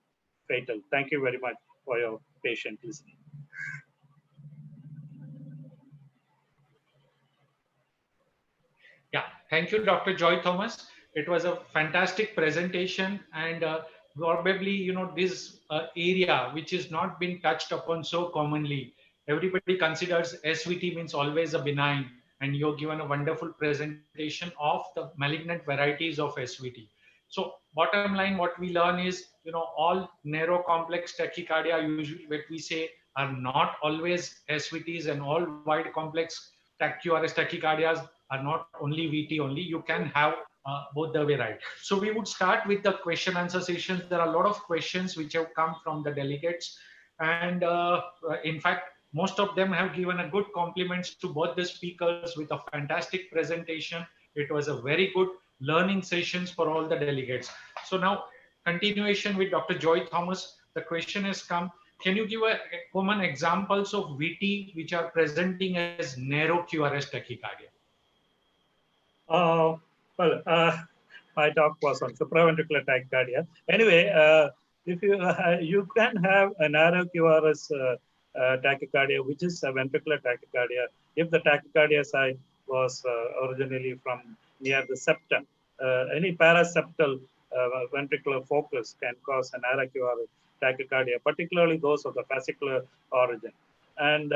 fatal. Thank you very much for your patient listening. Yeah, thank you, Dr. Joy Thomas. It was a fantastic presentation, and probably, this area which is not been touched upon so commonly. Everybody considers SVT means always a benign, and you've given a wonderful presentation of the malignant varieties of SVT. So bottom line, what we learn is, all narrow complex tachycardia, usually what we say, are not always SVTs, and all wide complex QRS tachycardias are not only VT only. You can have both the way, right? So we would start with the question answer sessions. There are a lot of questions which have come from the delegates, and in fact, most of them have given a good compliments to both the speakers with a fantastic presentation. It was a very good learning sessions for all the delegates. So now, continuation with Dr. Joy Thomas. The question has come: can you give a common examples of VT which are presenting as narrow QRS tachycardia? My talk was on supraventricular tachycardia. Anyway, if you can have a narrow QRS tachycardia, which is a ventricular tachycardia, if the tachycardia site was originally from near the septum. Any paraseptal ventricular focus can cause a narrow QRS tachycardia, particularly those of the fascicular origin. And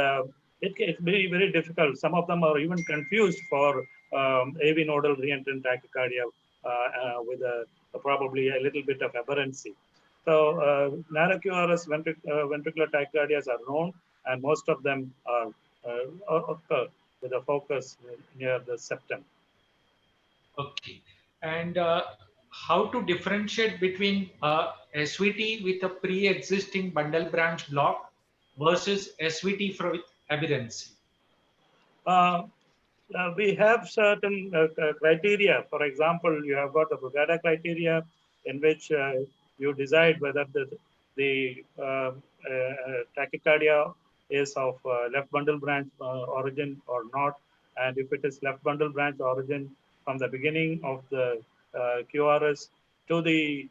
it's very, very difficult. Some of them are even confused for AV nodal reentrant tachycardia with probably a little bit of aberrancy. So narrow QRS ventricular tachycardias are known, and most of them are occur with a focus near the septum. Okay. And how to differentiate between SVT with a pre-existing bundle branch block versus SVT with aberrancy? We have certain criteria. For example, you have got the Brugada criteria in which you decide whether the tachycardia is of left bundle branch origin or not. And if it is left bundle branch origin from the beginning of the QRS to the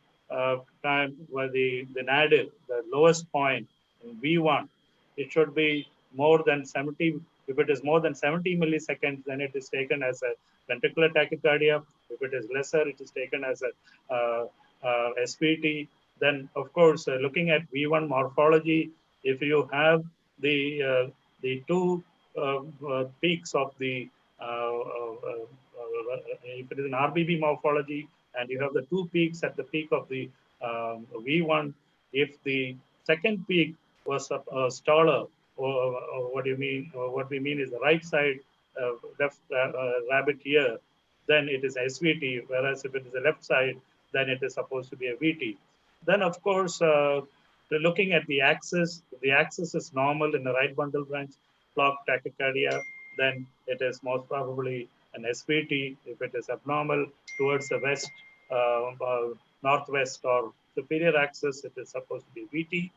time where the nadir, the lowest point in V1, it should be more than 70. If it is more than 70 milliseconds, then it is taken as a ventricular tachycardia. If it is lesser, it is taken as a SVT. Then, of course, looking at V1 morphology, if you have the two peaks of the, if it is an RBB morphology, and you have the two peaks at the peak of the V1, if the second peak was staller, or what do you mean? What we mean is the right side left rabbit here, then it is SVT. Whereas if it is the left side, then it is supposed to be a VT. Then of course looking at the axis, if the axis is normal in the right bundle branch block tachycardia, then it is most probably an SVT. If it is abnormal towards the west, northwest or superior axis, it is supposed to be VT.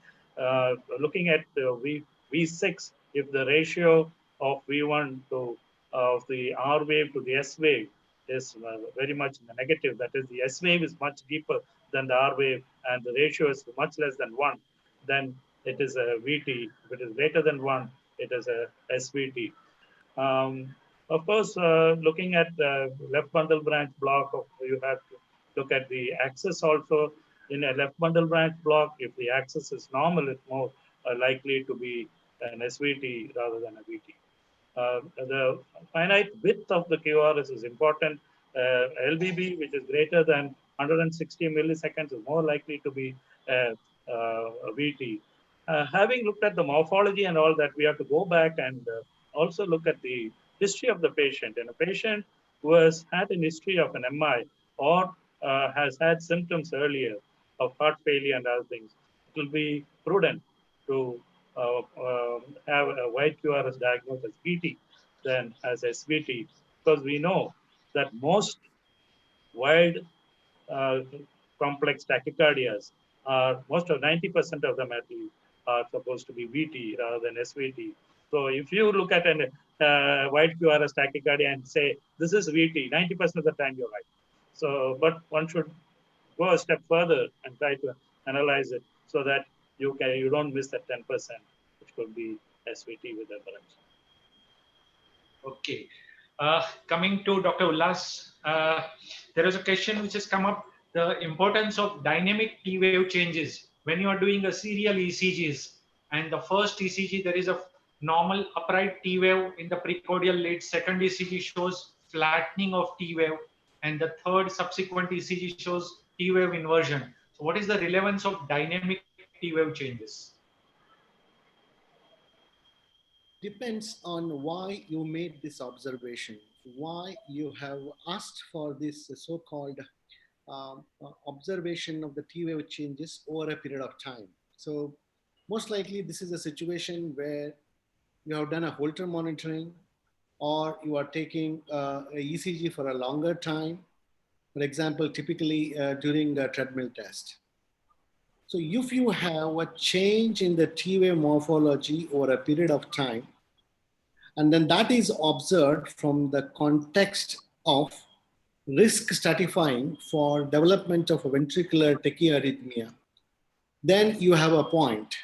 Looking at V6, if the ratio of V1 to of the R wave to the S wave is very much in the negative, that is, the S wave is much deeper than the R wave and the ratio is much less than 1, then it is a VT. If it is greater than 1, it is a SVT. Of course, looking at left bundle branch block, you have to look at the axis also. In a left bundle branch block, if the axis is normal, it's more likely to be an SVT rather than a VT. The finite width of the QRS is important. LBB, which is greater than 160 milliseconds, is more likely to be a VT. Having looked at the morphology and all that, we have to go back and also look at the history of the patient. And a patient who has had an history of an MI or has had symptoms earlier of heart failure and other things, it will be prudent to have a wide QRS diagnosed as VT than as SVT, because we know that most wide complex tachycardias are, most of 90% of them at least, are supposed to be VT rather than SVT. So if you look at a wide QRS tachycardia and say, this is VT, 90% of the time you're right. So, but one should go a step further and try to analyze it so that you don't miss that 10%, which could be SVT with aberration. Okay. Coming to Dr. Ullas, there is a question which has come up, the importance of dynamic T wave changes. When you are doing a serial ECGs and the first ECG, there is a normal upright T wave in the precordial lead, second ECG shows flattening of T wave, and the third subsequent ECG shows T wave inversion. So what is the relevance of dynamic T wave changes? Depends on why you made this observation, why you have asked for this so-called observation of the T wave changes over a period of time. So most likely this is a situation where you have done a Holter monitoring, or you are taking a ECG for a longer time, for example, typically during a treadmill test. So if you have a change in the T wave morphology over a period of time, and then that is observed from the context of risk stratifying for development of a ventricular tachyarrhythmia, then you have a point.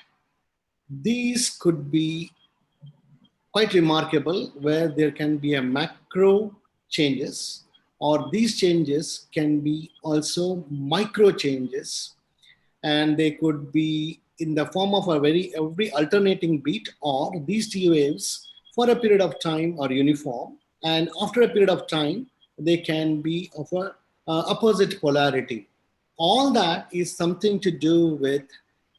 These could be quite remarkable, where there can be a macro changes, or these changes can be also micro changes, and they could be in the form of every alternating beat, or these T waves for a period of time are uniform, and after a period of time they can be of a opposite polarity. All that is something to do with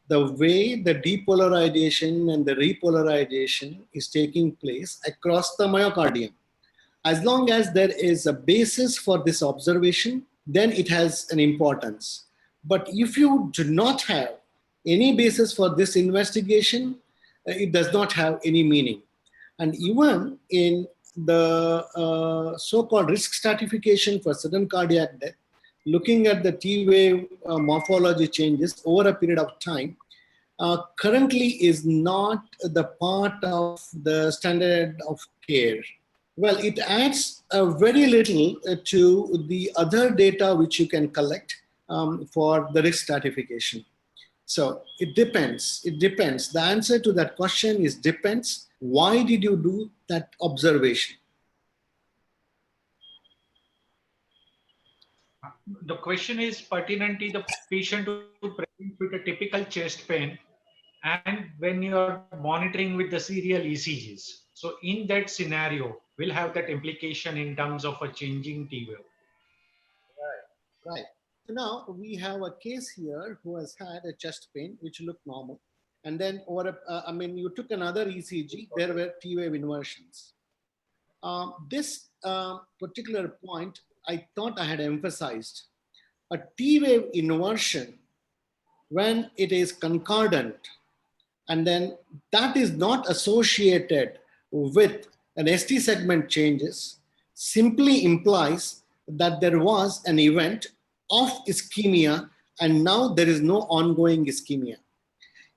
the way the depolarization and the repolarization is taking place across the myocardium. As long as there is a basis for this observation, then it has an importance. But if you do not have any basis for this investigation, it does not have any meaning. And even in the so-called risk stratification for sudden cardiac death, looking at the T wave morphology changes over a period of time, currently is not the part of the standard of care. Well, it adds very little to the other data which you can collect for the risk stratification. So it depends. It depends. The answer to that question is depends. Why did you do that observation? The question is pertinent to the patient who presents with a typical chest pain, and when you are monitoring with the serial ECGs. So in that scenario, we'll have that implication in terms of a changing T wave. Right. So now we have a case here who has had a chest pain which looked normal. And then you took another ECG, there were T wave inversions. This particular point, I thought I had emphasized. A T wave inversion when it is concordant, and then that is not associated with an ST segment changes, simply implies that there was an event of ischemia and now there is no ongoing ischemia.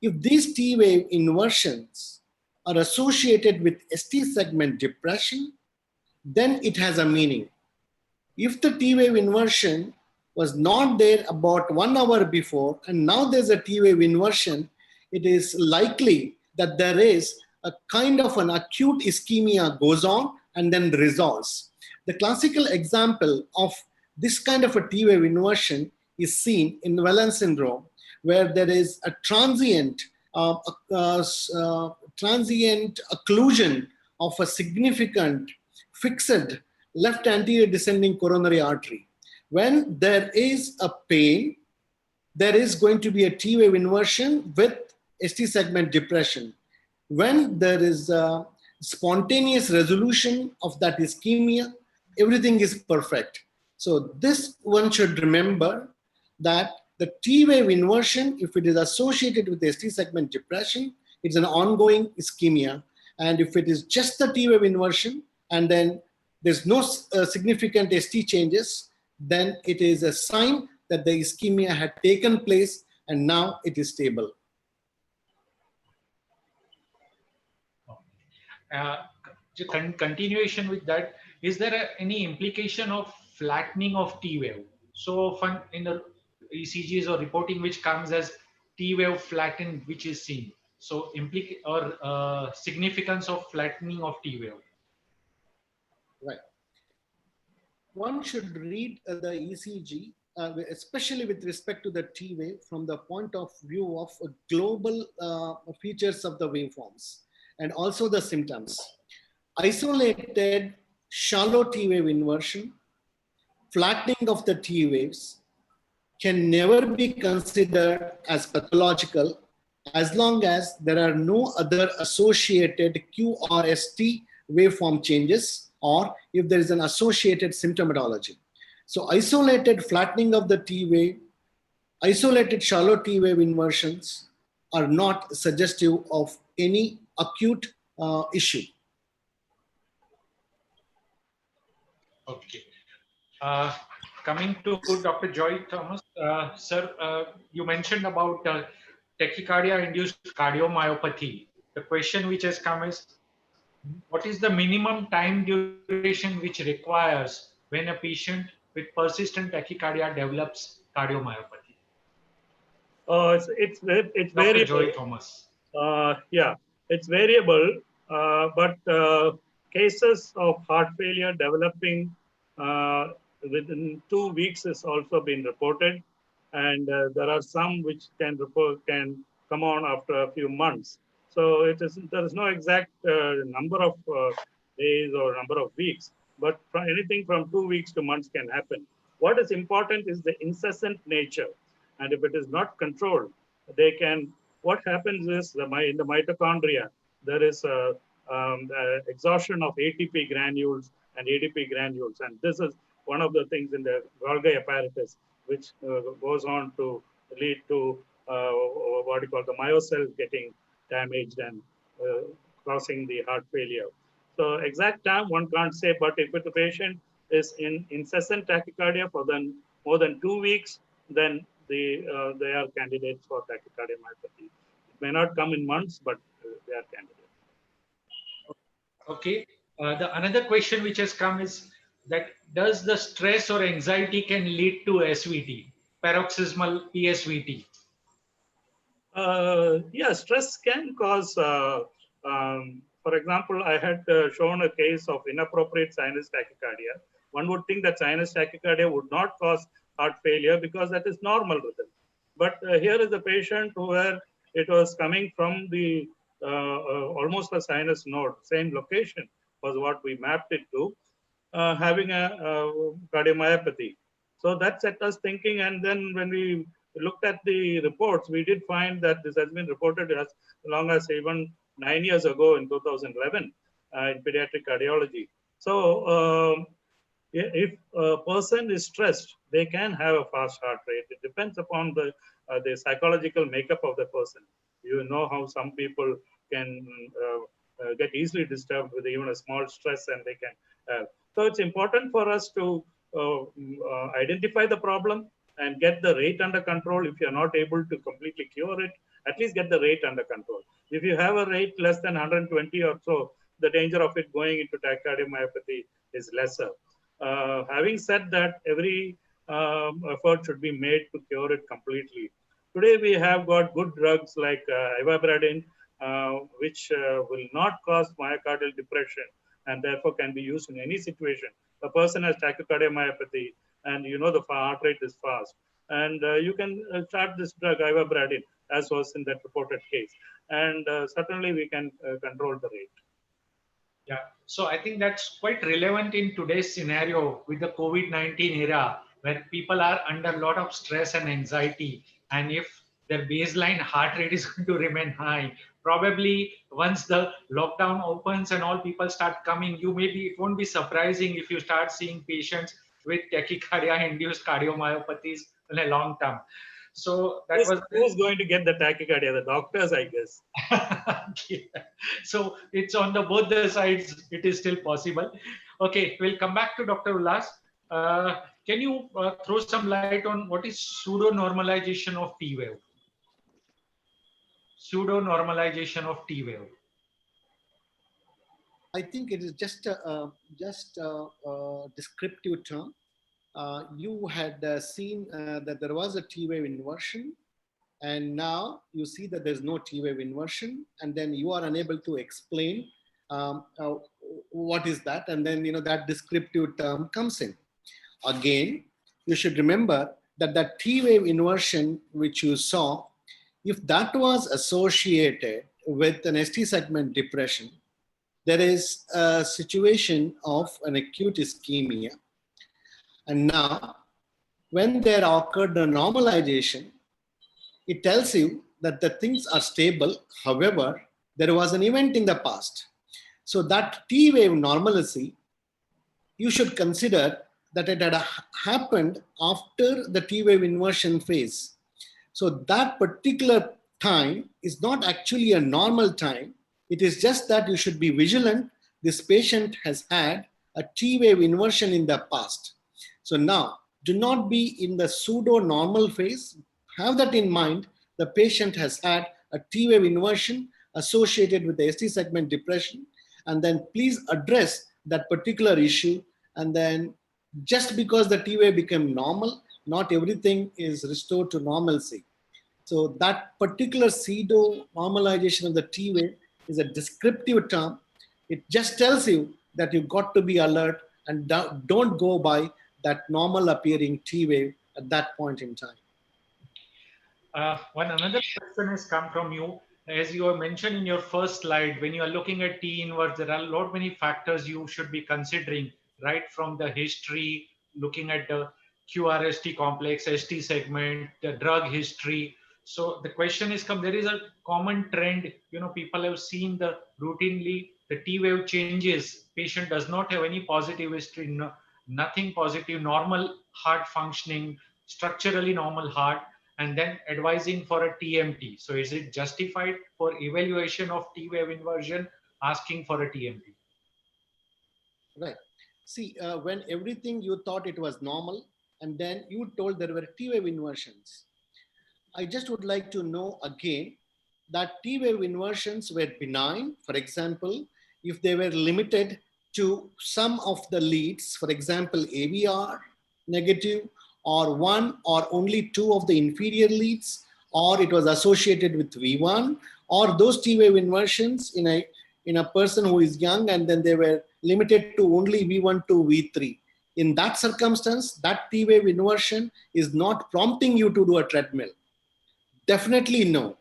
If these T wave inversions are associated with ST segment depression, then it has a meaning. If the T wave inversion was not there about 1 hour before and now there's a T wave inversion, it is likely that there is a kind of an acute ischemia goes on and then resolves. The classical example of this kind of a T wave inversion is seen in Whelan syndrome, where there is a transient occlusion of a significant fixed left anterior descending coronary artery. When there is a pain, there is going to be a T wave inversion with ST segment depression. When there is a spontaneous resolution of that ischemia, everything is perfect. So this one should remember that the T wave inversion, if it is associated with ST segment depression, it's an ongoing ischemia. And if it is just the T wave inversion and then there's no significant ST changes, then it is a sign that the ischemia had taken place and now it is stable. Continuation with that, is there any implication of flattening of T wave? So often in the ECGs or reporting which comes as T wave flattened, which is seen. So significance of flattening of T wave. Right. One should read the ECG, especially with respect to the T wave, from the point of view of global features of the waveforms and also the symptoms. Isolated shallow T wave inversion, flattening of the T waves can never be considered as pathological as long as there are no other associated QRST waveform changes or if there is an associated symptomatology. So isolated flattening of the T wave, isolated shallow T wave inversions are not suggestive of any acute issue. Okay. Coming to Dr. Joy Thomas, sir, you mentioned about tachycardia-induced cardiomyopathy. The question which has come is, what is the minimum time duration which requires when a patient with persistent tachycardia develops cardiomyopathy? It's Dr. variable. Joy Thomas. Yeah, it's variable, but cases of heart failure developing within 2 weeks has also been reported, and there are some which can come on after a few months. So there is no exact number of days or number of weeks, but anything from 2 weeks to months can happen. What is important is the incessant nature, and if it is not controlled, they can. What happens is in the mitochondria there is a exhaustion of ATP granules and ADP granules, and this is one of the things in the Golgi apparatus, which goes on to lead to what you call the myocell getting damaged and causing the heart failure. So exact time one can't say, but if the patient is in incessant tachycardia for more than 2 weeks, then they are candidates for tachycardiomyopathy. It may not come in months, but they are candidates. Okay. Another question which has come is that does the stress or anxiety can lead to SVT, paroxysmal PSVT? Yeah, stress can cause, for example, I had shown a case of inappropriate sinus tachycardia. One would think that sinus tachycardia would not cause heart failure because that is normal rhythm. But here is a patient where it was coming from the almost a sinus node, same location was what we mapped it to, having a cardiomyopathy. So that set us thinking, and then when we looked at the reports, we did find that this has been reported as long as even 9 years ago in 2011 in pediatric cardiology. So if a person is stressed, they can have a fast heart rate. It depends upon the the psychological makeup of the person. You know how some people can get easily disturbed with even a small stress, and they can. So it's important for us to identify the problem and get the rate under control. If you're not able to completely cure it, at least get the rate under control. If you have a rate less than 120 or so, the danger of it going into tachycardiomyopathy is lesser. Having said that, every effort should be made to cure it completely. Today, we have got good drugs like ivabradine, which will not cause myocardial depression and therefore can be used in any situation. A person has tachycardiomyopathy and you know the heart rate is fast, and you can start this drug ivabradine, as was in that reported case, and certainly we can control the rate. Yeah, so I think that's quite relevant in today's scenario with the COVID-19 era, where people are under a lot of stress and anxiety. And if their baseline heart rate is going to remain high, probably once the lockdown opens and all people start coming, it won't be surprising if you start seeing patients with tachycardia-induced cardiomyopathies in a long term. So that was who's going to get the tachycardia? The doctors, I guess. Yeah. So it's on the both the sides. It is still possible. Okay, we'll come back to Dr. Ullas. Can you throw some light on what is pseudo normalization of T wave? Pseudo normalization of T wave. I think it is just a descriptive term. You had seen that there was a T wave inversion, and now you see that there's no T wave inversion, and then you are unable to explain what is that, and then that descriptive term comes in. Again, you should remember that the T wave inversion which you saw, if that was associated with an ST segment depression, there is a situation of an acute ischemia. And now, when there occurred a normalization, it tells you that the things are stable. However, there was an event in the past. So that T wave normalcy, you should consider that it had happened after the T wave inversion phase. So that particular time is not actually a normal time. It is just that you should be vigilant. This patient has had a T wave inversion in the past. So now, do not be in the pseudo-normal phase. Have that in mind. The patient has had a T wave inversion associated with the ST segment depression, and then please address that particular issue. And then just because the T wave became normal, not everything is restored to normalcy. So that particular pseudo-normalization of the T wave is a descriptive term. It just tells you that you've got to be alert and don't go by that normal appearing T wave at that point in time. Another question has come from you. As you mentioned in your first slide, when you are looking at T inverse, there are a lot many factors you should be considering, right from the history, looking at the QRST complex, ST segment, the drug history. So the question is, there is a common trend, people have seen the routinely, the T wave changes, patient does not have any positive history, nothing positive, normal heart functioning, structurally normal heart, and then advising for a TMT. So is it justified for evaluation of T wave inversion, asking for a TMT? Right. See, when everything you thought it was normal, and then you told there were T wave inversions, I just would like to know again that T wave inversions were benign. For example, if they were limited to some of the leads, for example, AVR negative, or one or only two of the inferior leads, or it was associated with V1, or those T wave inversions in a person who is young and then they were limited to only V1 to V3. In that circumstance, that T wave inversion is not prompting you to do a treadmill. Definitely no.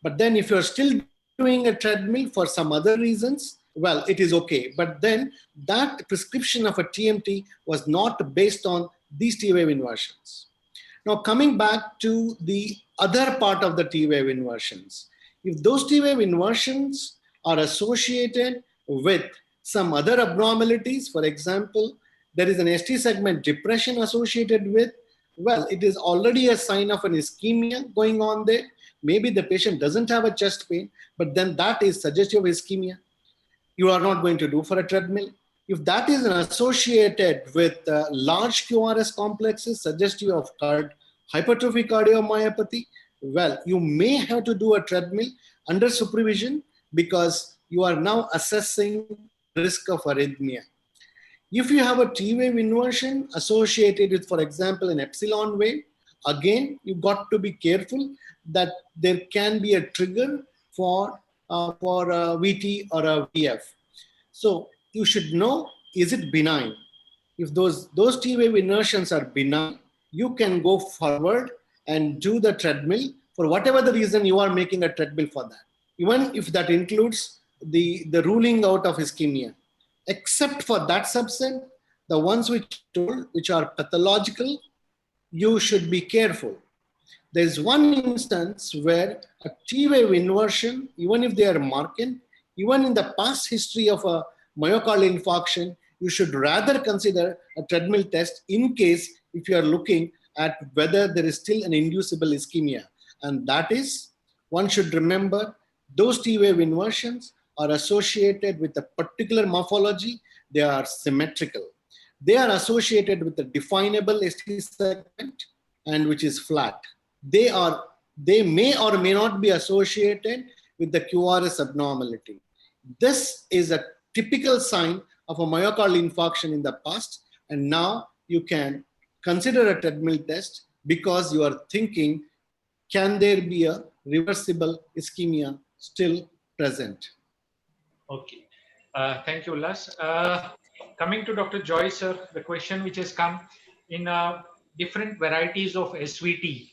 But then if you're still doing a treadmill for some other reasons, well, it is okay. But then that prescription of a TMT was not based on these T wave inversions. Now coming back to the other part of the T wave inversions, if those T wave inversions are associated with some other abnormalities, for example, there is an ST segment depression associated with well, it is already a sign of an ischemia going on there. Maybe the patient doesn't have a chest pain, but then that is suggestive of ischemia. You are not going to do for a treadmill. If that is associated with large QRS complexes suggestive of hypertrophy cardiomyopathy, well, you may have to do a treadmill under supervision because you are now assessing the risk of arrhythmia. If you have a T-wave inversion associated with, for example, an epsilon wave, again, you got to be careful that there can be a trigger for a VT or a VF. So you should know, is it benign? If those T-wave inversions are benign, you can go forward and do the treadmill for whatever the reason you are making a treadmill for that. Even if that includes the ruling out of ischemia. Except for that subset, the ones which are pathological, you should be careful. There's one instance where a T-wave inversion, even if they are Markov, even in the past history of a myocardial infarction, you should rather consider a treadmill test in case if you are looking at whether there is still an inducible ischemia. And that is, one should remember, those T-wave inversions are associated with a particular morphology. They are symmetrical. They are associated with a definable ST segment and which is flat. They may or may not be associated with the QRS abnormality. This is a typical sign of a myocardial infarction in the past, and now you can consider a treadmill test because you are thinking, can there be a reversible ischemia still present? Okay. Thank you, Ullas. Coming to Dr. Joy, sir, the question which has come in different varieties of SVT,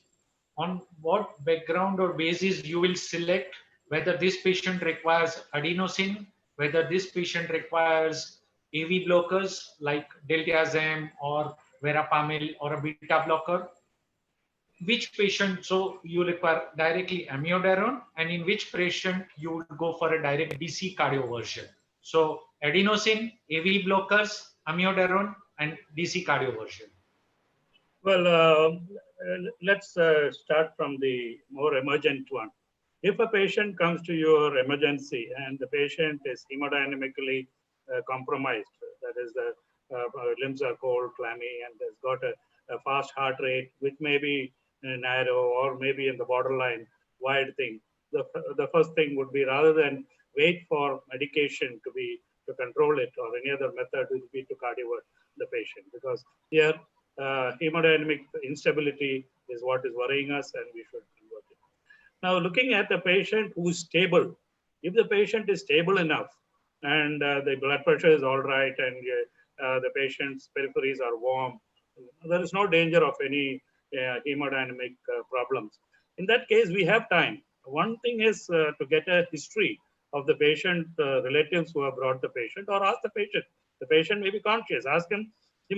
on what background or basis you will select whether this patient requires adenosine, whether this patient requires AV blockers like diltiazem or verapamil or a beta blocker, which patient so you require directly amiodarone, and in which patient you would go for a direct DC cardioversion. So adenosine, AV blockers, amiodarone, and DC cardioversion. Well, let's start from the more emergent one. If a patient comes to your emergency and the patient is hemodynamically compromised, that is the limbs are cold, clammy, and has got a fast heart rate, which may be narrow or maybe in the borderline wide thing, the first thing would be, rather than wait for medication to control it or any other method, would be to cardiovert the patient, because here hemodynamic instability is what is worrying us, and we should convert it. Now, looking at the patient who is stable, if the patient is stable enough and the blood pressure is all right and the patient's peripheries are warm, there is no danger of any hemodynamic problems. In that case, we have time. One thing is to get a history of the patient, relatives who have brought the patient, or ask the patient. The patient may be conscious. Ask him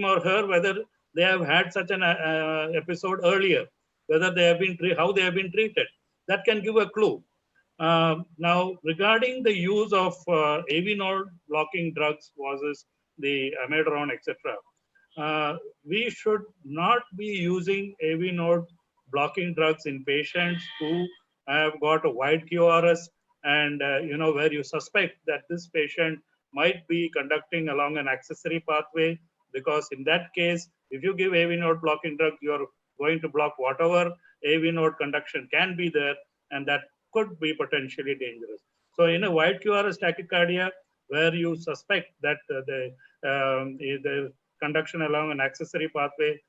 or her whether they have had such an episode earlier, whether they have been how they have been treated. That can give a clue. Now, regarding the use of AV node blocking drugs versus the amiodarone, etc., we should not be using AV node blocking drugs in patients who have got a wide QRS and where you suspect that this patient might be conducting along an accessory pathway, because in that case, if you give AV node blocking drug, you are going to block whatever AV node conduction can be there, and that could be potentially dangerous. So in a wide QRS tachycardia, where you suspect that the conduction along an accessory pathway,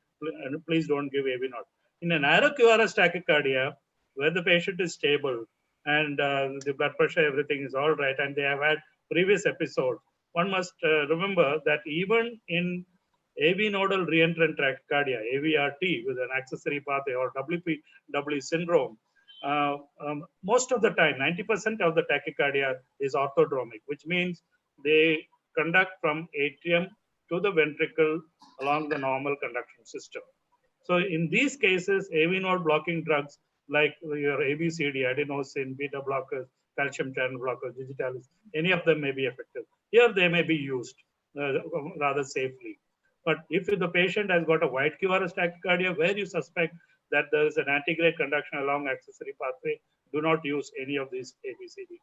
please don't give AV node. In a narrow QRS tachycardia, where the patient is stable and the blood pressure, everything is all right, and they have had previous episodes, one must remember that even in AV nodal reentrant tachycardia, AVRT, with an accessory pathway, or WPW syndrome, most of the time, 90% of the tachycardia is orthodromic, which means they conduct from atrium to the ventricle along the normal conduction system. So in these cases, AV node blocking drugs like your ABCD, adenosine, beta blockers, calcium channel blockers, digitalis, any of them may be effective. Here they may be used rather safely. But if the patient has got a wide QRS tachycardia where you suspect that there is an antegrade conduction along accessory pathway, do not use any of these ABCD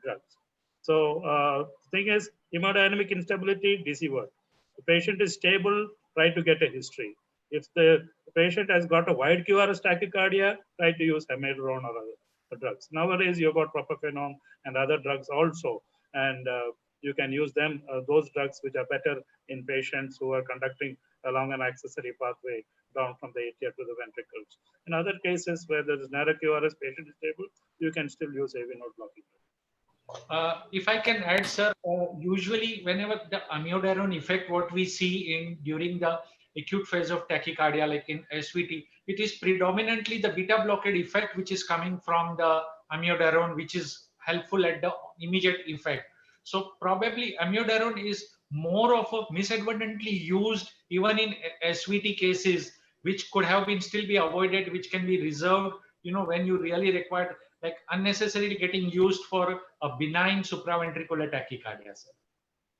drugs. So thing is, hemodynamic instability, DC work. The patient is stable, try to get a history. If the patient has got a wide QRS tachycardia, try to use amiodarone or other drugs. Nowadays, you've got propafenone and other drugs also, and you can use them, those drugs which are better in patients who are conducting along an accessory pathway down from the atria to the ventricles. In other cases where there is narrow QRS, patient is stable, you can still use AV node blocking. If I can add, sir, usually whenever the amiodarone effect, what we see in during the acute phase of tachycardia, like in SVT, it is predominantly the beta blockade effect, which is coming from the amiodarone, which is helpful at the immediate effect. So probably amiodarone is more of a misadvertently used even in SVT cases, which could have been still be avoided, which can be reserved, when you really require, like unnecessarily getting used for a benign supraventricular tachycardia, sir.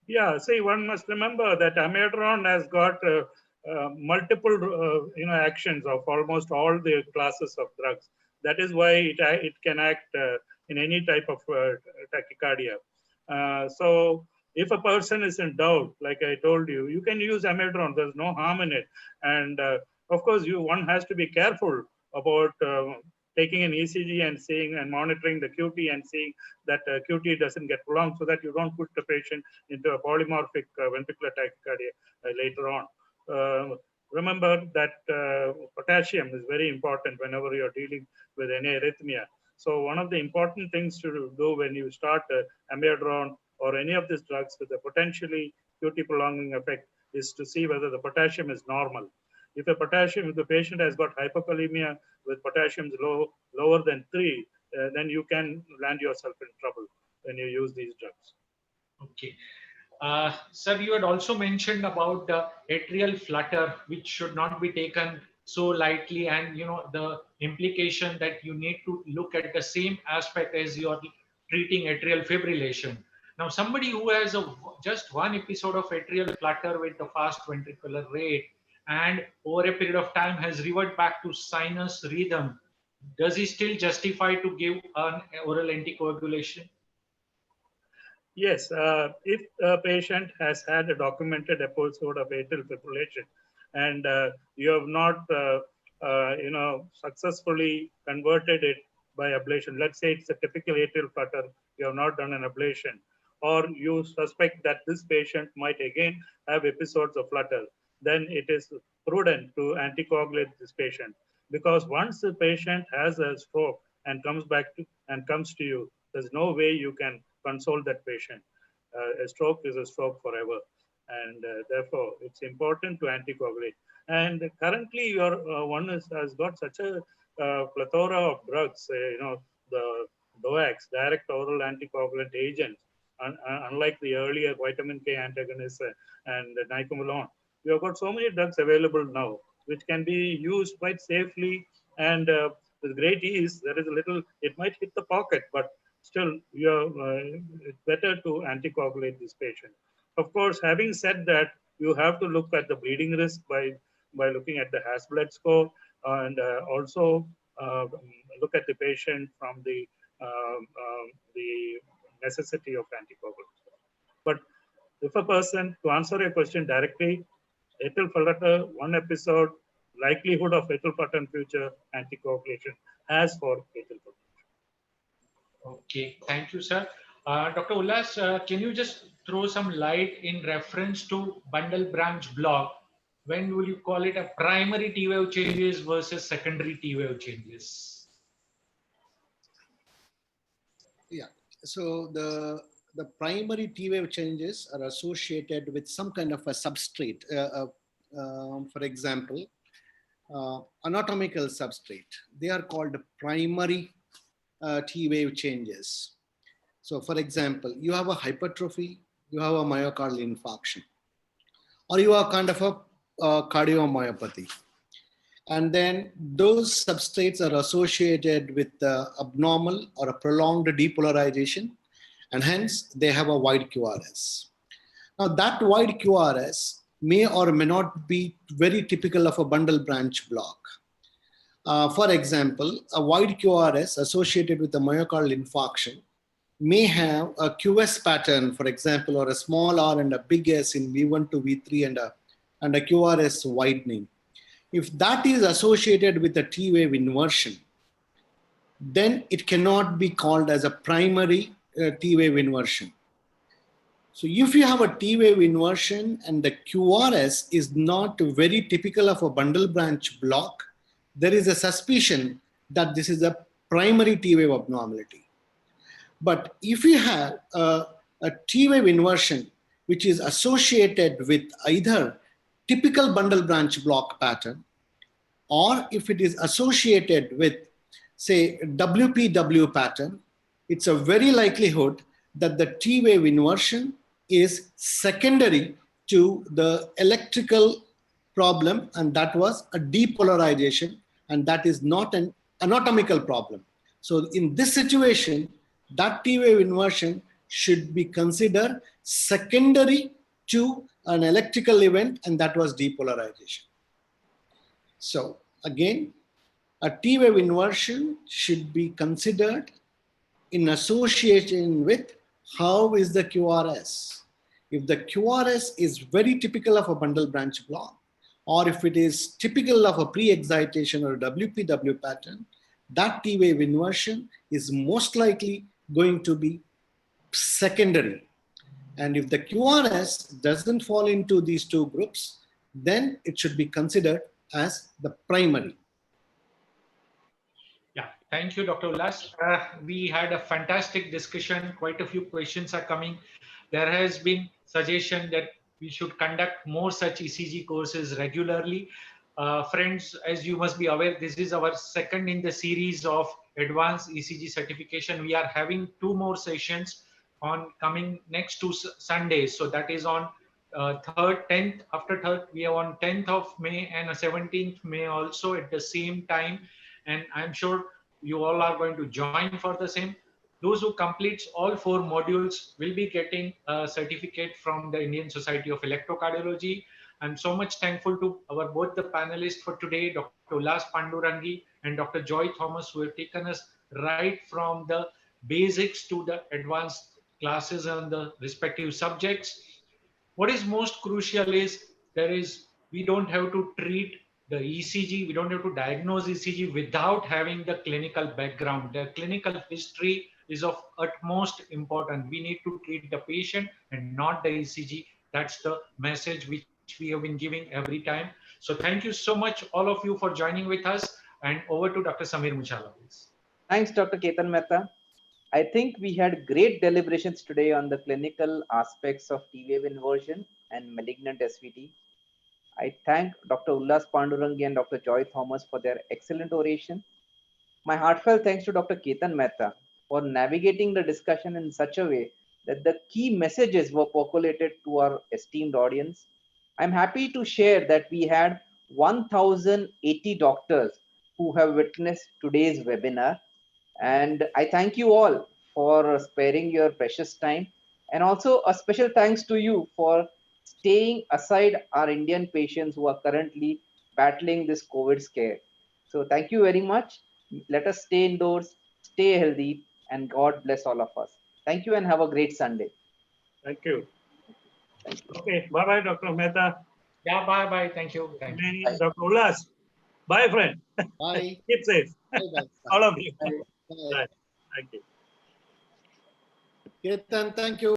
Yeah, see, one must remember that amiodarone has got multiple actions of almost all the classes of drugs. That is why it can act in any type of tachycardia. So if a person is in doubt, like I told you, you can use amiodarone. There's no harm in it. And of course, one has to be careful about taking an ECG and seeing and monitoring the QT and seeing that QT doesn't get prolonged, so that you don't put the patient into a polymorphic ventricular tachycardia later on. Remember that potassium is very important whenever you're dealing with any arrhythmia. So one of the important things to do when you start amiodarone or any of these drugs with a potentially QT prolonging effect is to see whether the potassium is normal. If the patient has got hypokalemia with potassium lower than 3, then you can land yourself in trouble when you use these drugs. Okay. Sir, you had also mentioned about the atrial flutter, which should not be taken so lightly, and the implication that you need to look at the same aspect as you're treating atrial fibrillation. Now, somebody who has just one episode of atrial flutter with the fast ventricular rate and over a period of time has reverted back to sinus rhythm, does he still justify to give an oral anticoagulation? Yes, if a patient has had a documented episode of atrial fibrillation and you have not, successfully converted it by ablation, let's say it's a typical atrial flutter, you have not done an ablation, or you suspect that this patient might again have episodes of flutter, then it is prudent to anticoagulate this patient, because once the patient has a stroke and comes to you, there's no way you can console that patient. A stroke is a stroke forever, and therefore it's important to anticoagulate. And currently, has got such a plethora of drugs. The DOACs, direct oral anticoagulant agents, unlike the earlier vitamin K antagonists and nicomalone. We have got so many drugs available now, which can be used quite safely and with great ease. There is a little, it might hit the pocket, but still, it's better to anticoagulate this patient. Of course, having said that, you have to look at the bleeding risk by looking at the Hasbled score, and also look at the patient from the necessity of anticoagulation. But if a person, to answer your question directly, atrial flutter, one episode, likelihood of atrial flutter in future, anticoagulation as for atrial flutter. Okay, thank you, sir. Dr. Ullas, can you just throw some light in reference to bundle branch block? When will you call it a primary T wave changes versus secondary T wave changes? Yeah, so the primary T wave changes are associated with some kind of a substrate. For example, anatomical substrate. They are called primary T wave changes. So for example, you have a hypertrophy, you have a myocardial infarction, or you have kind of a cardiomyopathy. And then those substrates are associated with abnormal or a prolonged depolarization, and hence they have a wide QRS. Now that wide QRS may or may not be very typical of a bundle branch block. For example, a wide QRS associated with a myocardial infarction may have a QS pattern, for example, or a small r and a big S in V1 to V3 and a QRS widening. If that is associated with a T wave inversion, then it cannot be called as a primary T wave inversion. So if you have a T wave inversion and the QRS is not very typical of a bundle branch block, there is a suspicion that this is a primary T wave abnormality. But if you have a T wave inversion which is associated with either typical bundle branch block pattern, or if it is associated with, say, WPW pattern, it's a very likelihood that the T wave inversion is secondary to the electrical problem, and that was a depolarization, and that is not an anatomical problem. So in this situation, that T wave inversion should be considered secondary to an electrical event, and that was depolarization. So again, a T wave inversion should be considered in association with how is the QRS. If the QRS is very typical of a bundle branch block, or if it is typical of a pre-excitation or WPW pattern, that T wave inversion is most likely going to be secondary. And if the QRS doesn't fall into these two groups, then it should be considered as the primary. Yeah, thank you, Dr. Ullas. We had a fantastic discussion. Quite a few questions are coming. There has been suggestion that we should conduct more such ECG courses regularly. Friends, as you must be aware, this is our second in the series of advanced ECG certification. We are having 2 more sessions on coming next 2 Sundays. So that is on 3rd, 10th, after 3rd, we are on 10th of May and 17th May also at the same time. And I'm sure you all are going to join for the same. Those who completes all 4 modules will be getting a certificate from the Indian Society of Electrocardiology. I'm so much thankful to our both the panelists for today, Dr. Ullas Pandurangi and Dr. Joy Thomas, who have taken us right from the basics to the advanced classes on the respective subjects. What is most crucial is we don't have to treat the ECG, we don't have to diagnose ECG without having the clinical background. The clinical history is of utmost importance. We need to treat the patient and not the ECG. That's the message which we have been giving every time. So thank you so much, all of you, for joining with us. And over to Dr. Samir Muchala, please. Thanks, Dr. Ketan Mehta. I think we had great deliberations today on the clinical aspects of T wave inversion and malignant SVT. I thank Dr. Ullas Pandurangi and Dr. Joy Thomas for their excellent oration. My heartfelt thanks to Dr. Ketan Mehta for navigating the discussion in such a way that the key messages were percolated to our esteemed audience. I'm happy to share that we had 1,080 doctors who have witnessed today's webinar. And I thank you all for sparing your precious time. And also a special thanks to you for staying aside our Indian patients who are currently battling this COVID scare. So thank you very much. Let us stay indoors, stay healthy, and God bless all of us. Thank you and have a great Sunday. Thank you. Okay, bye-bye, Dr. Mehta. Yeah, bye-bye. Thank you. Thank you. Bye. Dr. Ullas. Bye, friend. Bye. Keep safe. Bye. All of you. Bye. Bye. Thank you. Ketan, thank you.